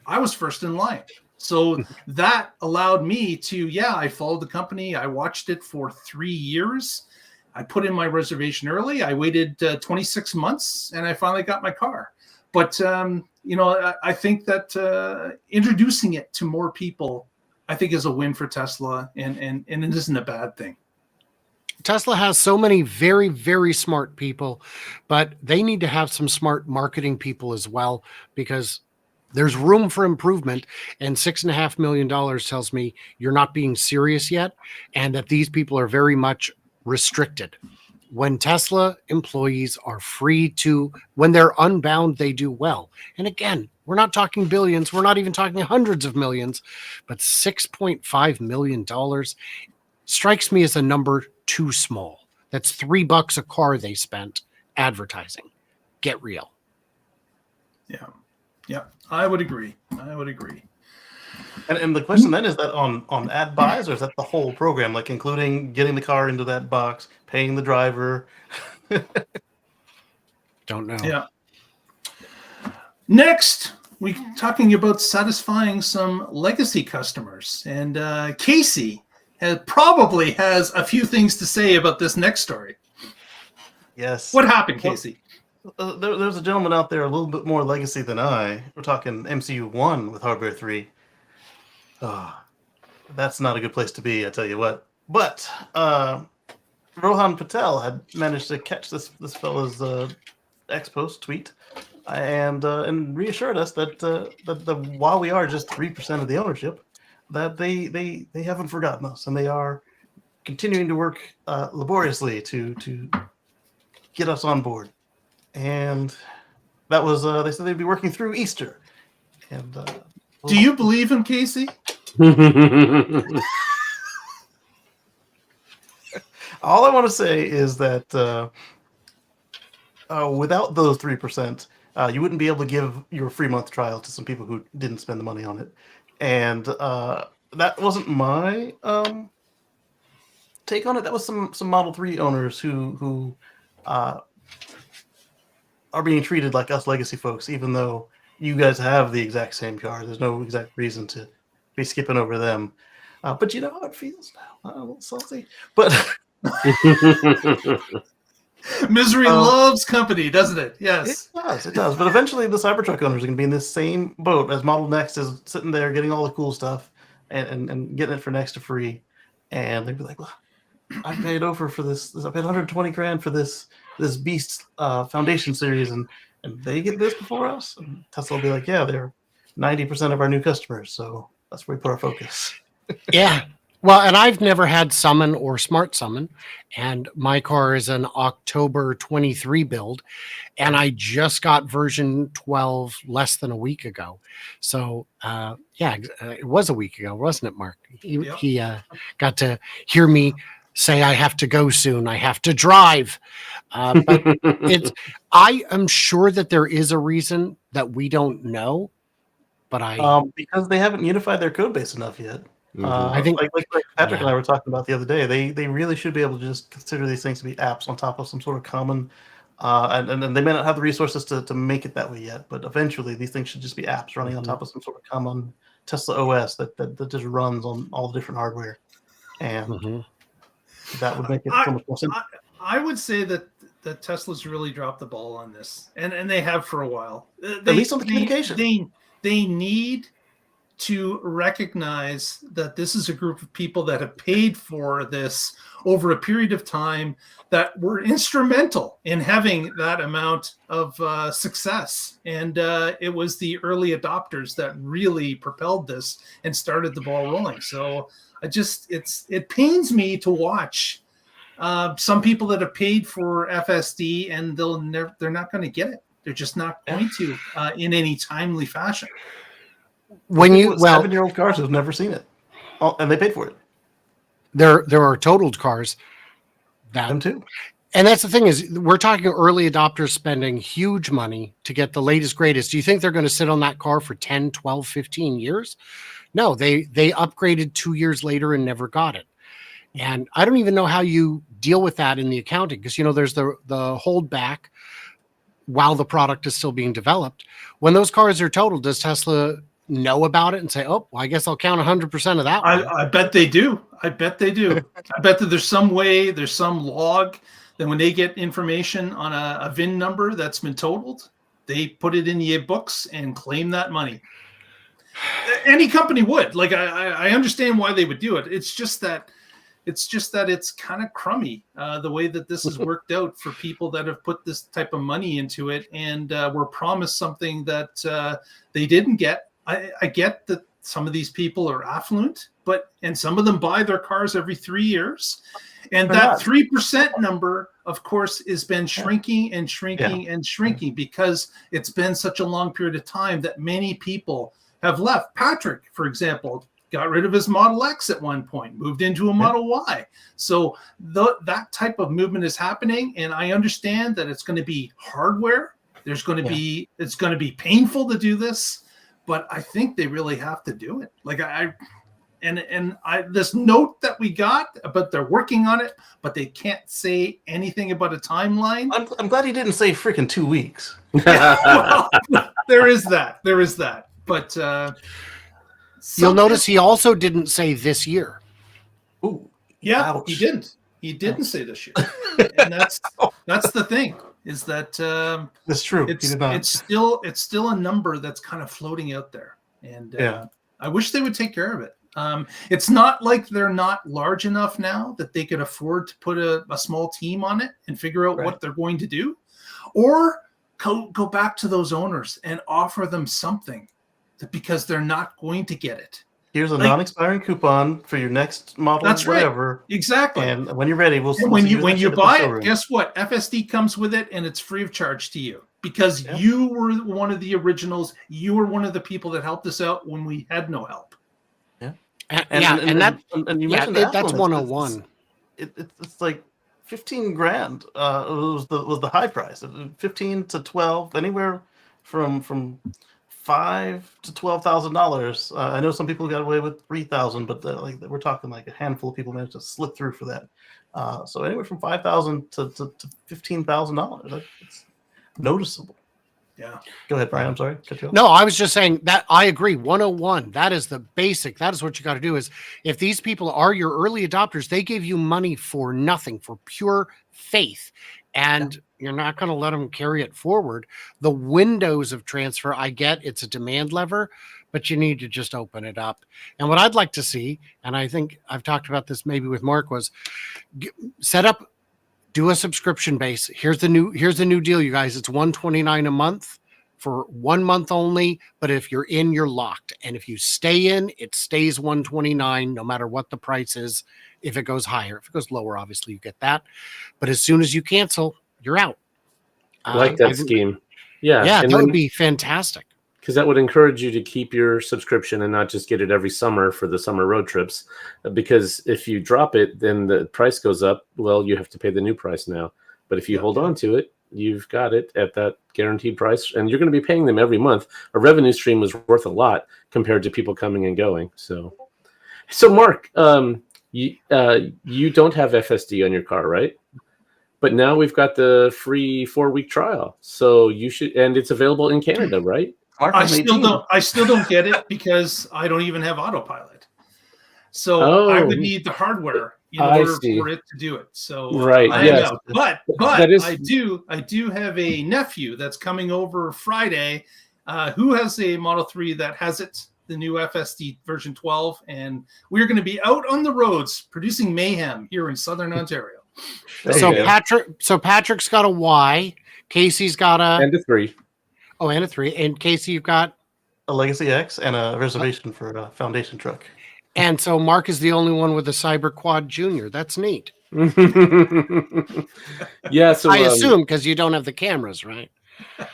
I was first in line. So that allowed me to, I followed the company. I watched it for 3 years. I put in my reservation early. I waited 26 months and I finally got my car. But, I think that introducing it to more people, I think, is a win for Tesla, and it isn't a bad thing. Tesla has so many very, very smart people, but they need to have some smart marketing people as well, because there's room for improvement. And $6.5 million tells me you're not being serious yet, and that these people are very much restricted. When Tesla employees are free to, when they're unbound, they do well. And again, we're not talking billions. We're not even talking hundreds of millions, but $6.5 million strikes me as a number too small. That's $3 a car they spent advertising. Get real. Yeah, I would agree. And the question then is that on ad buys, or is that the whole program, like including getting the car into that box, paying the driver? Don't know. Yeah. Next, we're talking about satisfying some legacy customers, and Casey probably has a few things to say about this next story. Yes. What happened, Casey? There's a gentleman out there a little bit more legacy than I. We're talking MCU1 with Hardware 3. Oh, that's not a good place to be, I tell you what. But Rohan Patel had managed to catch this fella's X-Post tweet and reassured us that while we are just 3% of the ownership, that they haven't forgotten us, and they are continuing to work laboriously to get us on board. And that was they said they'd be working through Easter. And Do you believe him, Casey? all I want to say is that without those 3%, you wouldn't be able to give your free month trial to some people who didn't spend the money on it. And that wasn't my take on it. That was some Model 3 owners who are being treated like us legacy folks, even though you guys have the exact same car. There's no exact reason to be skipping over them. But you know how it feels now. A little salty. But Misery loves company, doesn't it? Yes. It does. But eventually the Cybertruck owners are going to be in this same boat as ModelNext is sitting there getting all the cool stuff and getting it for next to free. And they'd be like, well, I paid over for this. I paid 120 grand for this Beast Foundation series, and they get this before us. And Tesla will be like, yeah, they're 90% of our new customers, so that's where we put our focus. Yeah. Well, and I've never had Summon or Smart Summon, and my car is an October 23 build, and I just got version 12 less than a week ago. So, it was a week ago, wasn't it, Mark? He got to hear me say, I have to go soon. I have to drive. But I am sure that there is a reason that we don't know, but because they haven't unified their code base enough yet. I think like Patrick and I were talking about the other day, they really should be able to just consider these things to be apps on top of some sort of common, and they may not have the resources to make it that way yet, but eventually these things should just be apps running on top of some sort of common Tesla OS that just runs on all the different hardware, and that would make it so much more simple. I would say that Tesla's really dropped the ball on this, and they have for a while. At least on the communication. They need to recognize that this is a group of people that have paid for this over a period of time, that were instrumental in having that amount of success. And it was the early adopters that really propelled this and started the ball rolling. So it pains me to watch some people that have paid for FSD and they're not going to get it. They're just not going to in any timely fashion. When 7-year-old cars have never seen it, and they paid for it. There are totaled cars Them too. And that's the thing, is we're talking early adopters spending huge money to get the latest, greatest. Do you think they're going to sit on that car for 10, 12, 15 years? No, they upgraded 2 years later and never got it. And I don't even know how you deal with that in the accounting, because, there's the holdback while the product is still being developed. When those cars are totaled, does Tesla know about it and say, oh, well, I guess I'll count 100% of that one? I bet they do. I bet they do. I bet that there's some way, there's some log that when they get information on a VIN number that's been totaled, they put it in the books and claim that money. Any company would. Like, I understand why they would do it. It's just that it's kind of crummy the way that this has worked out for people that have put this type of money into it and were promised something that they didn't get. I get that some of these people are affluent, and some of them buy their cars every 3 years. And that 3% number, of course, has been shrinking and shrinking and shrinking because it's been such a long period of time that many people have left. Patrick, for example, got rid of his Model X at one point, moved into a Model Y. So that type of movement is happening. And I understand that it's going to be hardware. There's going to be, it's going to be painful to do this, but I think they really have to do it. Like this note that we got, but they're working on it, but they can't say anything about a timeline. I'm glad he didn't say freaking 2 weeks. Well, there is that. But you'll notice he also didn't say this year. Ooh, yeah, ouch. he didn't. He didn't say this year, and that's the thing. Is that that's true? It's still a number that's kind of floating out there, and I wish they would take care of it. It's not like they're not large enough now that they could afford to put a small team on it and figure out what they're going to do, or go back to those owners and offer them something, because they're not going to get it. Here's a non-expiring coupon for your next model. That's whatever. Right. Exactly. And when you're ready, we'll. When you buy it, guess what? FSD comes with it, and it's free of charge to you. because Yeah. you were one of the originals. You were one of the people that helped us out when we had no help. And you mentioned that's Asplin. 101. It's like 15 grand was the high price. 15 to 12, anywhere from $5,000 to $12,000. I know some people got away with 3,000, but we're talking like a handful of people managed to slip through for that. So anywhere from $5,000 to $15,000. It's noticeable. Yeah. Go ahead, Brian. I'm sorry. Cut you off. No, I was just saying that I agree. 101. That is the basic. That is what you got to do. Is if these people are your early adopters, they gave you money for nothing, for pure faith, and you're not going to let them carry it forward. The windows of transfer, I get it's a demand lever, but you need to just open it up. And what I'd like to see, and I think I've talked about this maybe with Mark, was set up, do a subscription base. Here's the new deal, you guys. It's $129 a month for 1 month only. But if you're in, you're locked. And if you stay in, it stays $129 no matter what the price is. If it goes higher, if it goes lower, obviously you get that. But as soon as you cancel, you're out. I like that scheme. Yeah, that would be fantastic. Because that would encourage you to keep your subscription and not just get it every summer for the summer road trips. Because if you drop it, then the price goes up. Well, you have to pay the new price now. But if you hold on to it, you've got it at that guaranteed price, and you're going to be paying them every month. A revenue stream was worth a lot compared to people coming and going. So Mark, you don't have FSD on your car, right? But now we've got the free 4-week trial. So you should, and it's available in Canada, right? I still don't get it because I don't even have autopilot. So I would need the hardware in order for it to do it. So right, but I do have a nephew that's coming over Friday who has a Model 3 that has it, the new FSD version 12, and we're going to be out on the roads producing mayhem here in Southern Ontario. So Patrick's got a Y, Casey's got and a 3. Oh, and a 3. And Casey, you've got a Legacy X and a reservation for a foundation truck. And so Mark is the only one with a Cyber Quad Junior. That's neat. Yeah, so I assume because you don't have the cameras, right?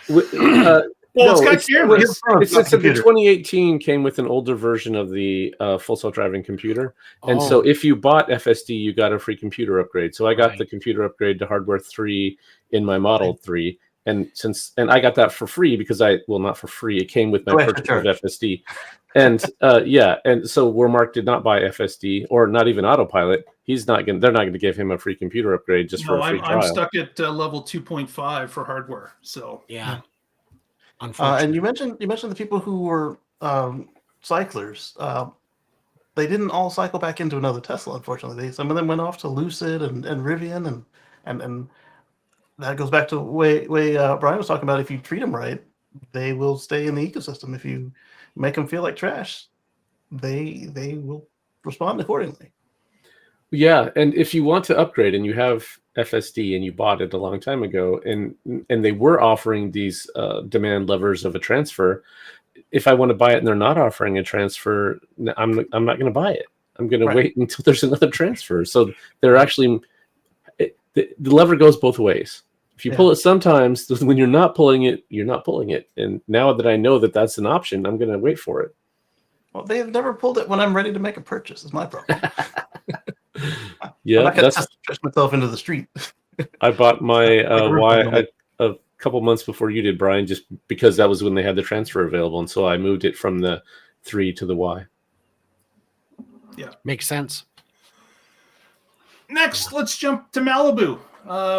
It's got cameras. The 2018 came with an older version of the full self-driving computer, and so if you bought FSD, you got a free computer upgrade. So I got the computer upgrade to hardware 3 in my Model 3. And I got that for free because not for free. It came with my purchase of FSD. And and so where Mark did not buy FSD or not even autopilot, they're not going to give him a free computer upgrade just for a free trial. I'm stuck at level 2.5 for hardware. So and you mentioned the people who were cyclers. They didn't all cycle back into another Tesla, unfortunately. Some of them went off to Lucid and Rivian and that goes back to way Brian was talking about. If you treat them right, they will stay in the ecosystem. If you make them feel like trash, they will respond accordingly. Yeah, and if you want to upgrade and you have FSD and you bought it a long time ago, and they were offering these demand levers of a transfer, if I want to buy it and they're not offering a transfer, I'm not going to buy it. I'm going to wait until there's another transfer. So they're actually the lever goes both ways. If you pull it sometimes, when you're not pulling it, you're not pulling it. And now that I know that that's an option, I'm going to wait for it. Well, they've never pulled it when I'm ready to make a purchase. Is my problem. Yeah, I'm not going to stretch myself into the street. I bought my Y a couple months before you did, Brian, just because that was when they had the transfer available, and so I moved it from the 3 to the Y. Yeah, makes sense. Next, let's jump to Malibu.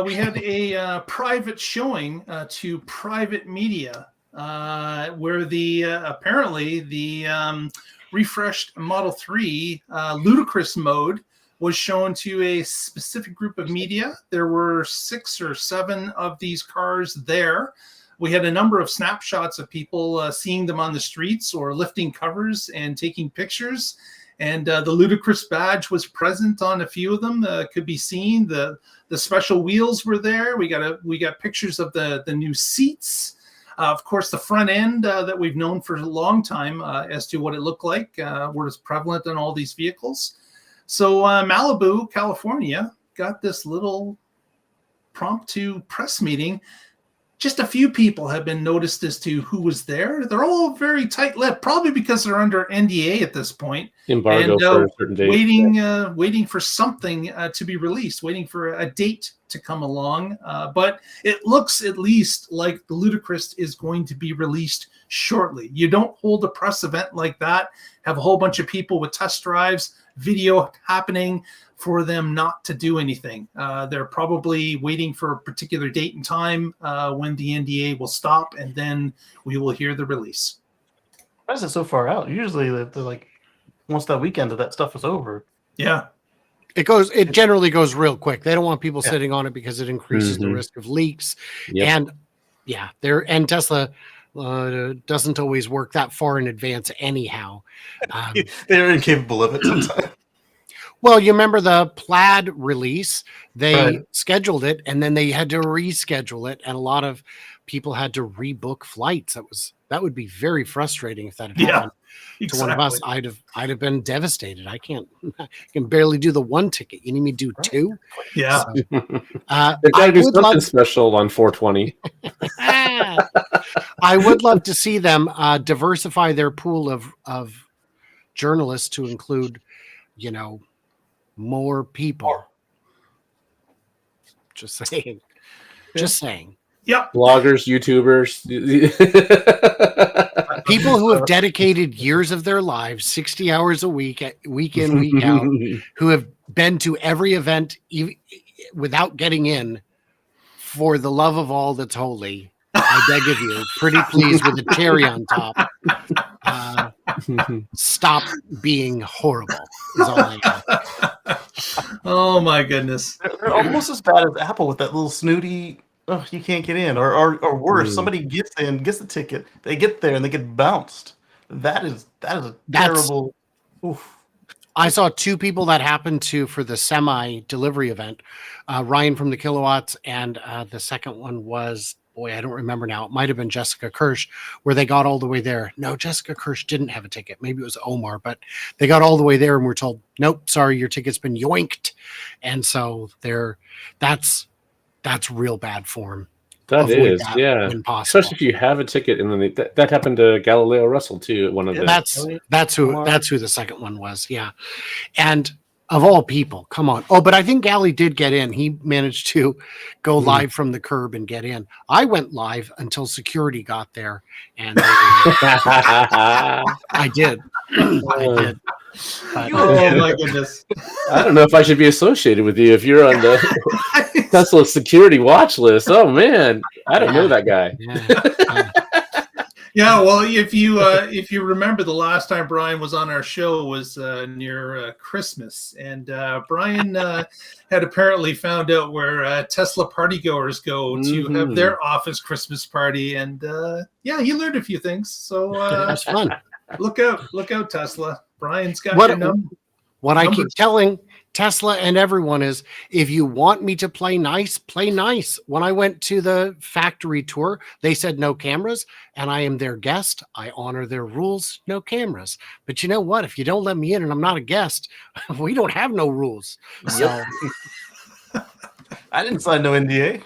We had a private showing to private media where apparently the refreshed Model 3 Ludicrous mode was shown to a specific group of media. There were 6 or 7 of these cars there. We had a number of snapshots of people seeing them on the streets or lifting covers and taking pictures. And the Ludicrous badge was present on a few of them. Could be seen. The special wheels were there. We got pictures of the new seats. Of course, the front end that we've known for a long time as to what it looked like, was prevalent in all these vehicles. So Malibu, California, got this little impromptu press meeting. just a few people have been noticed as to who was there. They're all very tight-lipped, probably because they're under NDA at this point. Embargo And for a certain date. waiting for something to be released, waiting for a date to come along. But it looks at least like the Ludicrous is going to be released shortly. You don't hold a press event like that, have a whole bunch of people with test drives, video happening, for them not to do anything. They're probably waiting for a particular date and time when the NDA will stop, and then we will hear the release. Why is it so far out? Usually they're like, once that weekend of that stuff is over. Yeah. It generally goes real quick. They don't want people sitting on it because it increases the risk of leaks. Yep. And and Tesla doesn't always work that far in advance anyhow. They're incapable of it sometimes. Well, you remember the Plaid release? They scheduled it and then they had to reschedule it, and a lot of people had to rebook flights. That would be very frustrating if that had happened to one of us. I'd have been devastated. I can barely do the one ticket. You need me to do two? Yeah. So, They've got to do something special on 420. I would love to see them diversify their pool of journalists to include, more people. Just saying. Just saying. Yep. Bloggers, YouTubers. People who have dedicated years of their lives, 60 hours a week, week in, week out, who have been to every event without getting in, for the love of all that's holy, I beg of you, pretty please with a cherry on top. Stop being horrible is all I have. Oh my goodness. They're almost as bad as Apple with that little snooty, oh, you can't get in, or worse, somebody gets in, gets the ticket, they get there and they get bounced. That's terrible. Oof. I saw two people that happened to for the semi delivery event, Ryan from the Kilowatts, and the second one was, boy, I don't remember now. It might have been Jessica Kirsch, where they got all the way there. No, Jessica Kirsch didn't have a ticket. Maybe it was Omar, but they got all the way there and were told, nope, sorry, your ticket's been yoinked. And so that's real bad form. That is, when possible. Especially if you have a ticket, and then that happened to Galileo Russell too at one of the. That's who the second one was. Yeah, and of all people, come on. Oh, but I think Gally did get in. He managed to go live from the curb and get in. I went live until security got there, and I did. I did. Oh my goodness! I don't know if I should be associated with you if you're on the Tesla security watch list. Oh man, I don't know that guy. Yeah, well, if you remember, the last time Brian was on our show was near Christmas, and Brian had apparently found out where Tesla partygoers go to have their office Christmas party, and he learned a few things. So that's fun. Look out, Tesla. Brian's got your number. What I keep telling Tesla and everyone is, if you want me to play nice, play nice. When I went to the factory tour, they said no cameras, and I am their guest. I honor their rules, no cameras. But you know what? If you don't let me in and I'm not a guest, we don't have no rules. So I didn't sign no NDA.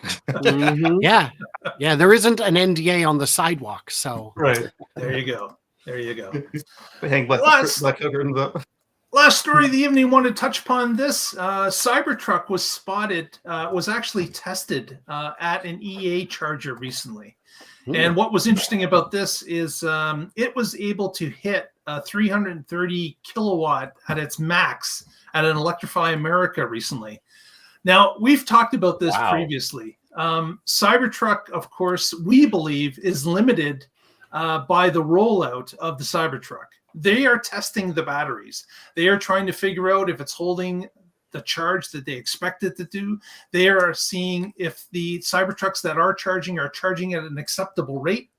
Yeah, there isn't an NDA on the sidewalk. So right. There you go. We hang black curtains up. Last story of the evening, want to touch upon this. Cybertruck was spotted, was actually tested at an EA charger recently. And what was interesting about this is it was able to hit 330 kilowatt at its max at an Electrify America recently. Now, we've talked about this previously. Cybertruck, of course, we believe is limited by the rollout of the Cybertruck. They are testing the batteries. They are trying to figure out if it's holding the charge that they expect it to do. They are seeing if the Cybertrucks that are charging at an acceptable rate.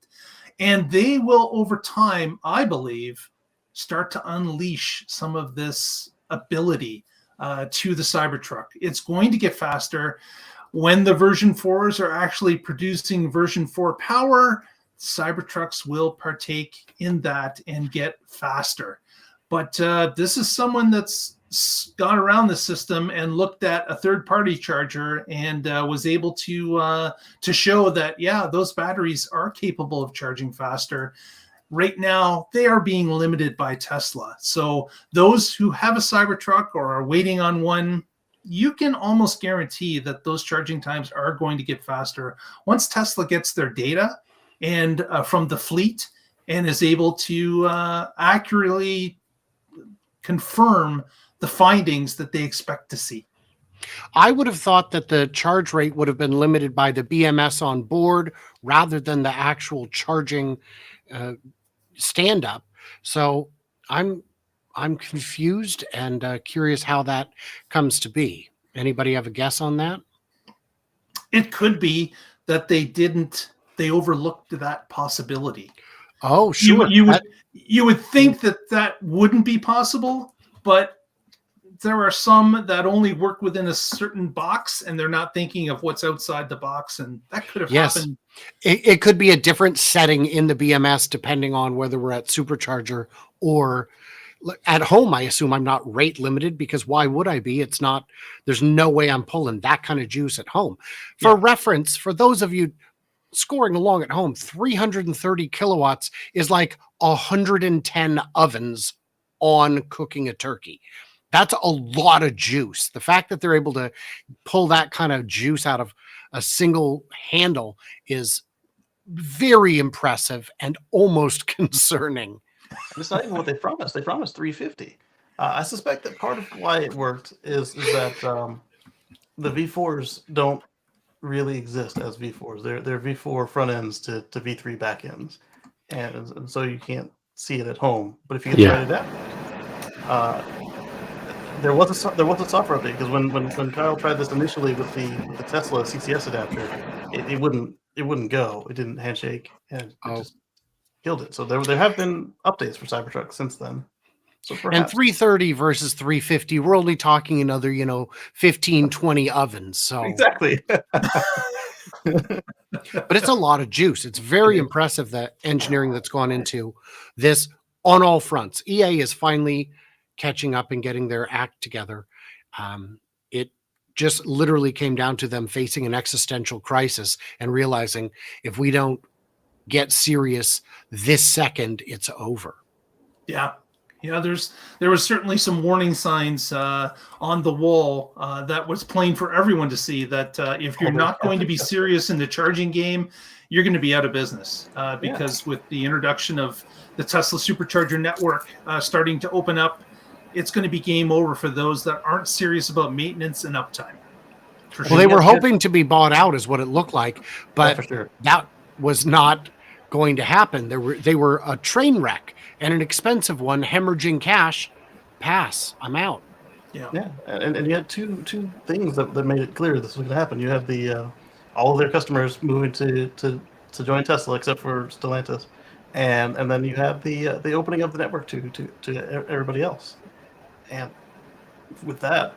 And they will, over time, I believe, start to unleash some of this ability to the Cybertruck. It's going to get faster. When the version 4s are actually producing version 4 power, Cybertrucks will partake in that and get faster. But this is someone that's got around the system and looked at a third-party charger and was able to show that, yeah, those batteries are capable of charging faster. Right now, they are being limited by Tesla. So those who have a Cybertruck or are waiting on one, you can almost guarantee that those charging times are going to get faster once Tesla gets their data and from the fleet and is able to accurately confirm the findings that they expect to see. I would have thought that the charge rate would have been limited by the BMS on board rather than the actual charging stand up. So I'm confused and curious how that comes to be. Anybody have a guess on that? It could be that they overlooked that possibility. Oh, sure. You would think that wouldn't be possible, but there are some that only work within a certain box and they're not thinking of what's outside the box, and that could have happened. It could be a different setting in the BMS depending on whether we're at supercharger or at home. I assume I'm not rate limited, because why would I be? There's no way I'm pulling that kind of juice at home. For reference, for those of you scoring along at home, 330 kilowatts is like 110 ovens on cooking a turkey. That's a lot of juice. The fact that they're able to pull that kind of juice out of a single handle is very impressive and almost concerning. It's not even what they promised. They promised 350. I suspect that part of why it worked is that the V4s don't really exist as V4s. They're V4 front ends to V3 back ends, and so you can't see it at home. But if you get the right adapter, there was a software update, because when Kyle tried this initially with the Tesla CCS adapter, it wouldn't go. It didn't handshake, and it just killed it. So there have been updates for Cybertruck since then. So and 330 versus 350, we're only talking another 15, 20 ovens. So exactly. But it's a lot of juice. It's very impressive, the engineering that's gone into this on all fronts. EA is finally catching up and getting their act together. It just literally came down to them facing an existential crisis and realizing if we don't get serious this second, it's over. Yeah. There was certainly some warning signs on the wall that was plain for everyone to see, that if you're not going to be serious in the charging game, you're going to be out of business, because with the introduction of the Tesla Supercharger network starting to open up, it's going to be game over for those that aren't serious about maintenance and uptime. Well, they were hoping to be bought out, is what it looked like, but that was not going to happen. They were a train wreck and an expensive one, hemorrhaging cash. Pass. I'm out. Yeah. And you had two things that made it clear this was going to happen. You have the all of their customers moving to join Tesla, except for Stellantis, and then you have the opening of the network to everybody else. And with that,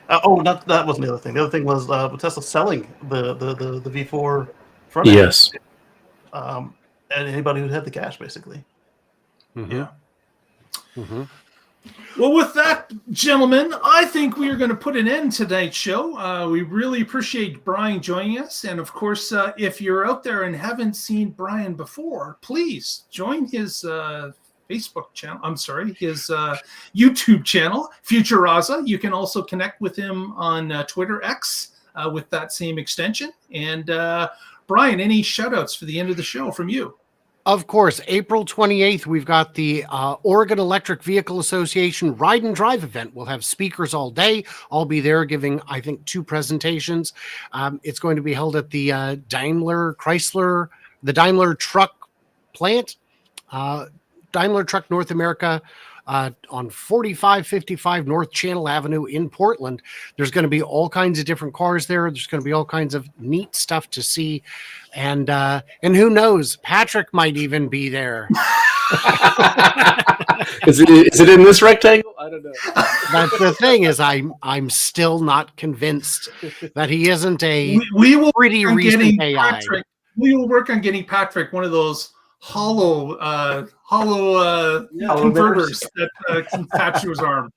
that wasn't the other thing. The other thing was Tesla selling the V4 front end. Yes. And anybody who had the cash, basically. Mm-hmm. Yeah. Mm-hmm. Well, with that, gentlemen, I think we are going to put an end to tonight's show. We really appreciate Brian joining us. And of course, if you're out there and haven't seen Brian before, please join his Facebook channel. I'm sorry, his YouTube channel, Futuraza. You can also connect with him on Twitter X with that same extension. And Brian, any shout outs for the end of the show from you? Of course, April 28th, we've got the Oregon Electric Vehicle Association Ride and Drive event. We'll have speakers all day. I'll be there giving, I think, 2 presentations. It's going to be held at the Daimler Truck plant, Daimler Truck North America, on 4555 North Channel Avenue in Portland. There's going to be all kinds of different cars there. There's going to be all kinds of neat stuff to see. And who knows, Patrick might even be there. Is it in this rectangle? I don't know. That's the thing, is I'm still not convinced that he isn't a we will pretty recent AI. We will work on getting Patrick one of those hollow converters that can attach to his arm.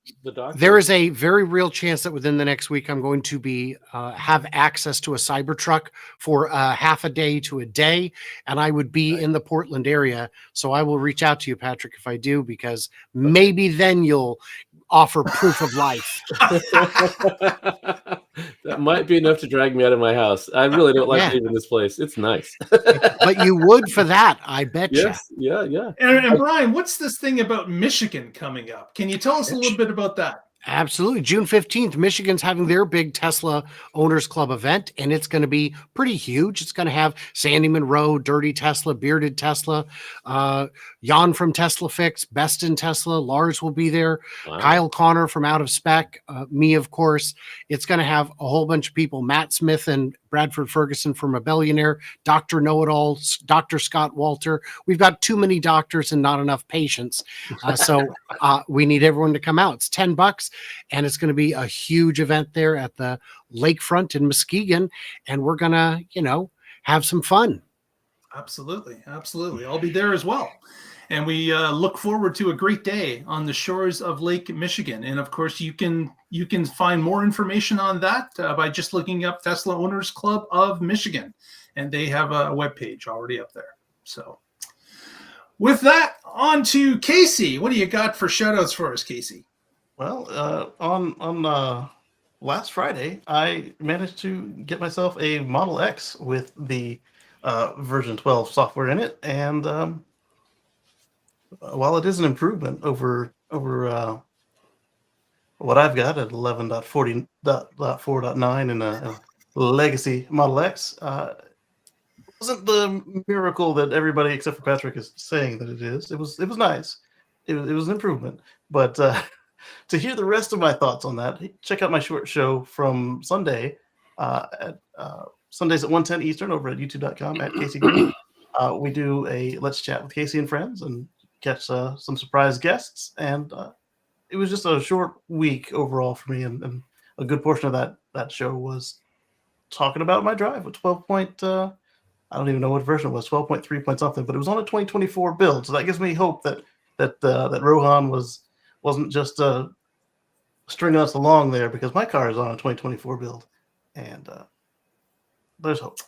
There is a very real chance that within the next week I'm going to be have access to a Cybertruck for half a day to a day, and I would be in the Portland area. So I will reach out to you, Patrick, if I do, because maybe then you'll offer proof of life. That might be enough to drag me out of my house. I really don't like leaving this place. It's nice. But you would for that, I bet you. Yes, yeah. And Brian, what's this thing about Michigan coming up? Can you tell us a little bit about that? Absolutely. June 15th, Michigan's having their big Tesla Owners Club event, and it's going to be pretty huge. It's going to have Sandy Monroe, Dirty Tesla, Bearded Tesla, Jan from Tesla Fix, Best in Tesla, Lars will be there, wow. Kyle Connor from Out of Spec, me, of course. It's going to have a whole bunch of people, Matt Smith and Bradford Ferguson from A Billionaire, Dr. Know-It-All, Dr. Scott Walter. We've got too many doctors and not enough patients. So we need everyone to come out. It's $10, and it's going to be a huge event there at the lakefront in Muskegon, and we're going to, have some fun. Absolutely. I'll be there as well. And we look forward to a great day on the shores of Lake Michigan. And of course, you can find more information on that by just looking up Tesla Owners Club of Michigan. And they have a webpage already up there. So with that, on to Casey. What do you got for shout outs for us, Casey? Well, on last Friday, I managed to get myself a Model X with the version 12 software in it. And while it is an improvement over what I've got at 11.40.4.9 and a legacy Model X, it wasn't the miracle that everybody except for Patrick is saying that it is. It was nice. It was an improvement. But to hear the rest of my thoughts on that, check out my short show from Sunday at Sundays at 1:10 Eastern over at youtube.com at Casey Green. We do a Let's Chat with Casey and Friends and catch some surprise guests. And it was just a short week overall for me. And a good portion of that show was talking about my drive with 12 point, I don't even know what version it was, 12.3 point something, but it was on a 2024 build. So that gives me hope that Rohan wasn't just stringing us along there, because my car is on a 2024 build. And there's hope.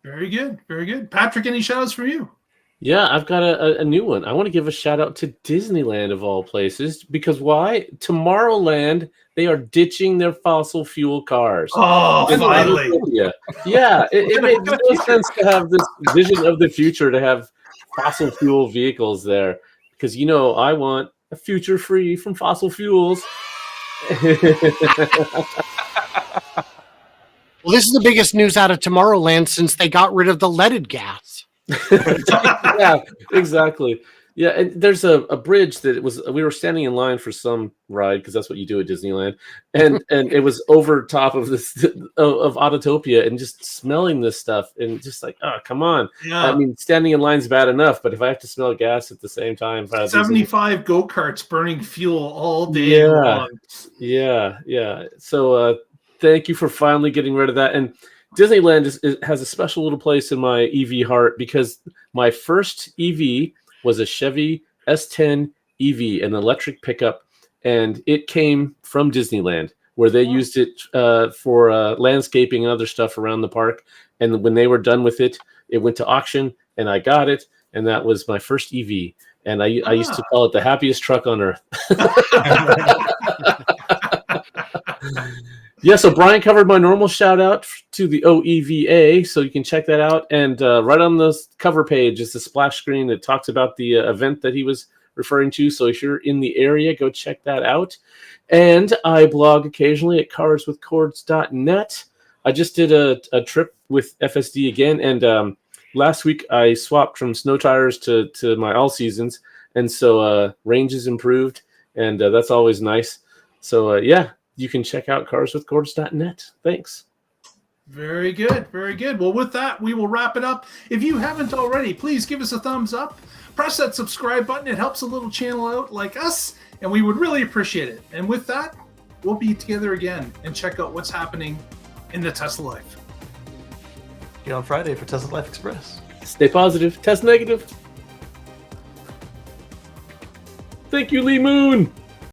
Very good. Patrick, any shout outs from you? Yeah, I've got a new one. I want to give a shout out to Disneyland of all places, because why? Tomorrowland, they are ditching their fossil fuel cars. Oh, finally. Yeah, it made no sense to have this vision of the future to have fossil fuel vehicles there, because I want a future free from fossil fuels. Well, this is the biggest news out of Tomorrowland since they got rid of the leaded gas. Yeah, exactly. Yeah, and there's a bridge that we were standing in line for some ride, because that's what you do at Disneyland, and it was over top of this of Autotopia, and just smelling this stuff, and just like, oh, come on. Yeah. I mean, standing in line's bad enough, but if I have to smell gas at the same time, 75 go-karts burning fuel all day long. Yeah. So thank you for finally getting rid of that. And Disneyland has a special little place in my EV heart, because my first EV was a Chevy S10 EV, an electric pickup, and it came from Disneyland, where they used it for landscaping and other stuff around the park. And when they were done with it, it went to auction, and I got it, and that was my first EV. And I used to call it the happiest truck on earth. Yeah, so Brian covered my normal shout out to the OEVA, so you can check that out. And right on the cover page is the splash screen that talks about the event that he was referring to. So if you're in the area, go check that out. And I blog occasionally at carswithcords.net. I just did a trip with FSD again, and last week I swapped from snow tires to my all seasons, and so range is improved, and that's always nice. So yeah. You can check out carswithcords.net. Thanks. Very good. Well, with that, we will wrap it up. If you haven't already, please give us a thumbs up. Press that subscribe button. It helps a little channel out like us, and we would really appreciate it. And with that, we'll be together again and check out what's happening in the Tesla life. See you on Friday for Tesla Life Express. Stay positive. Test negative. Thank you, Lee Moon.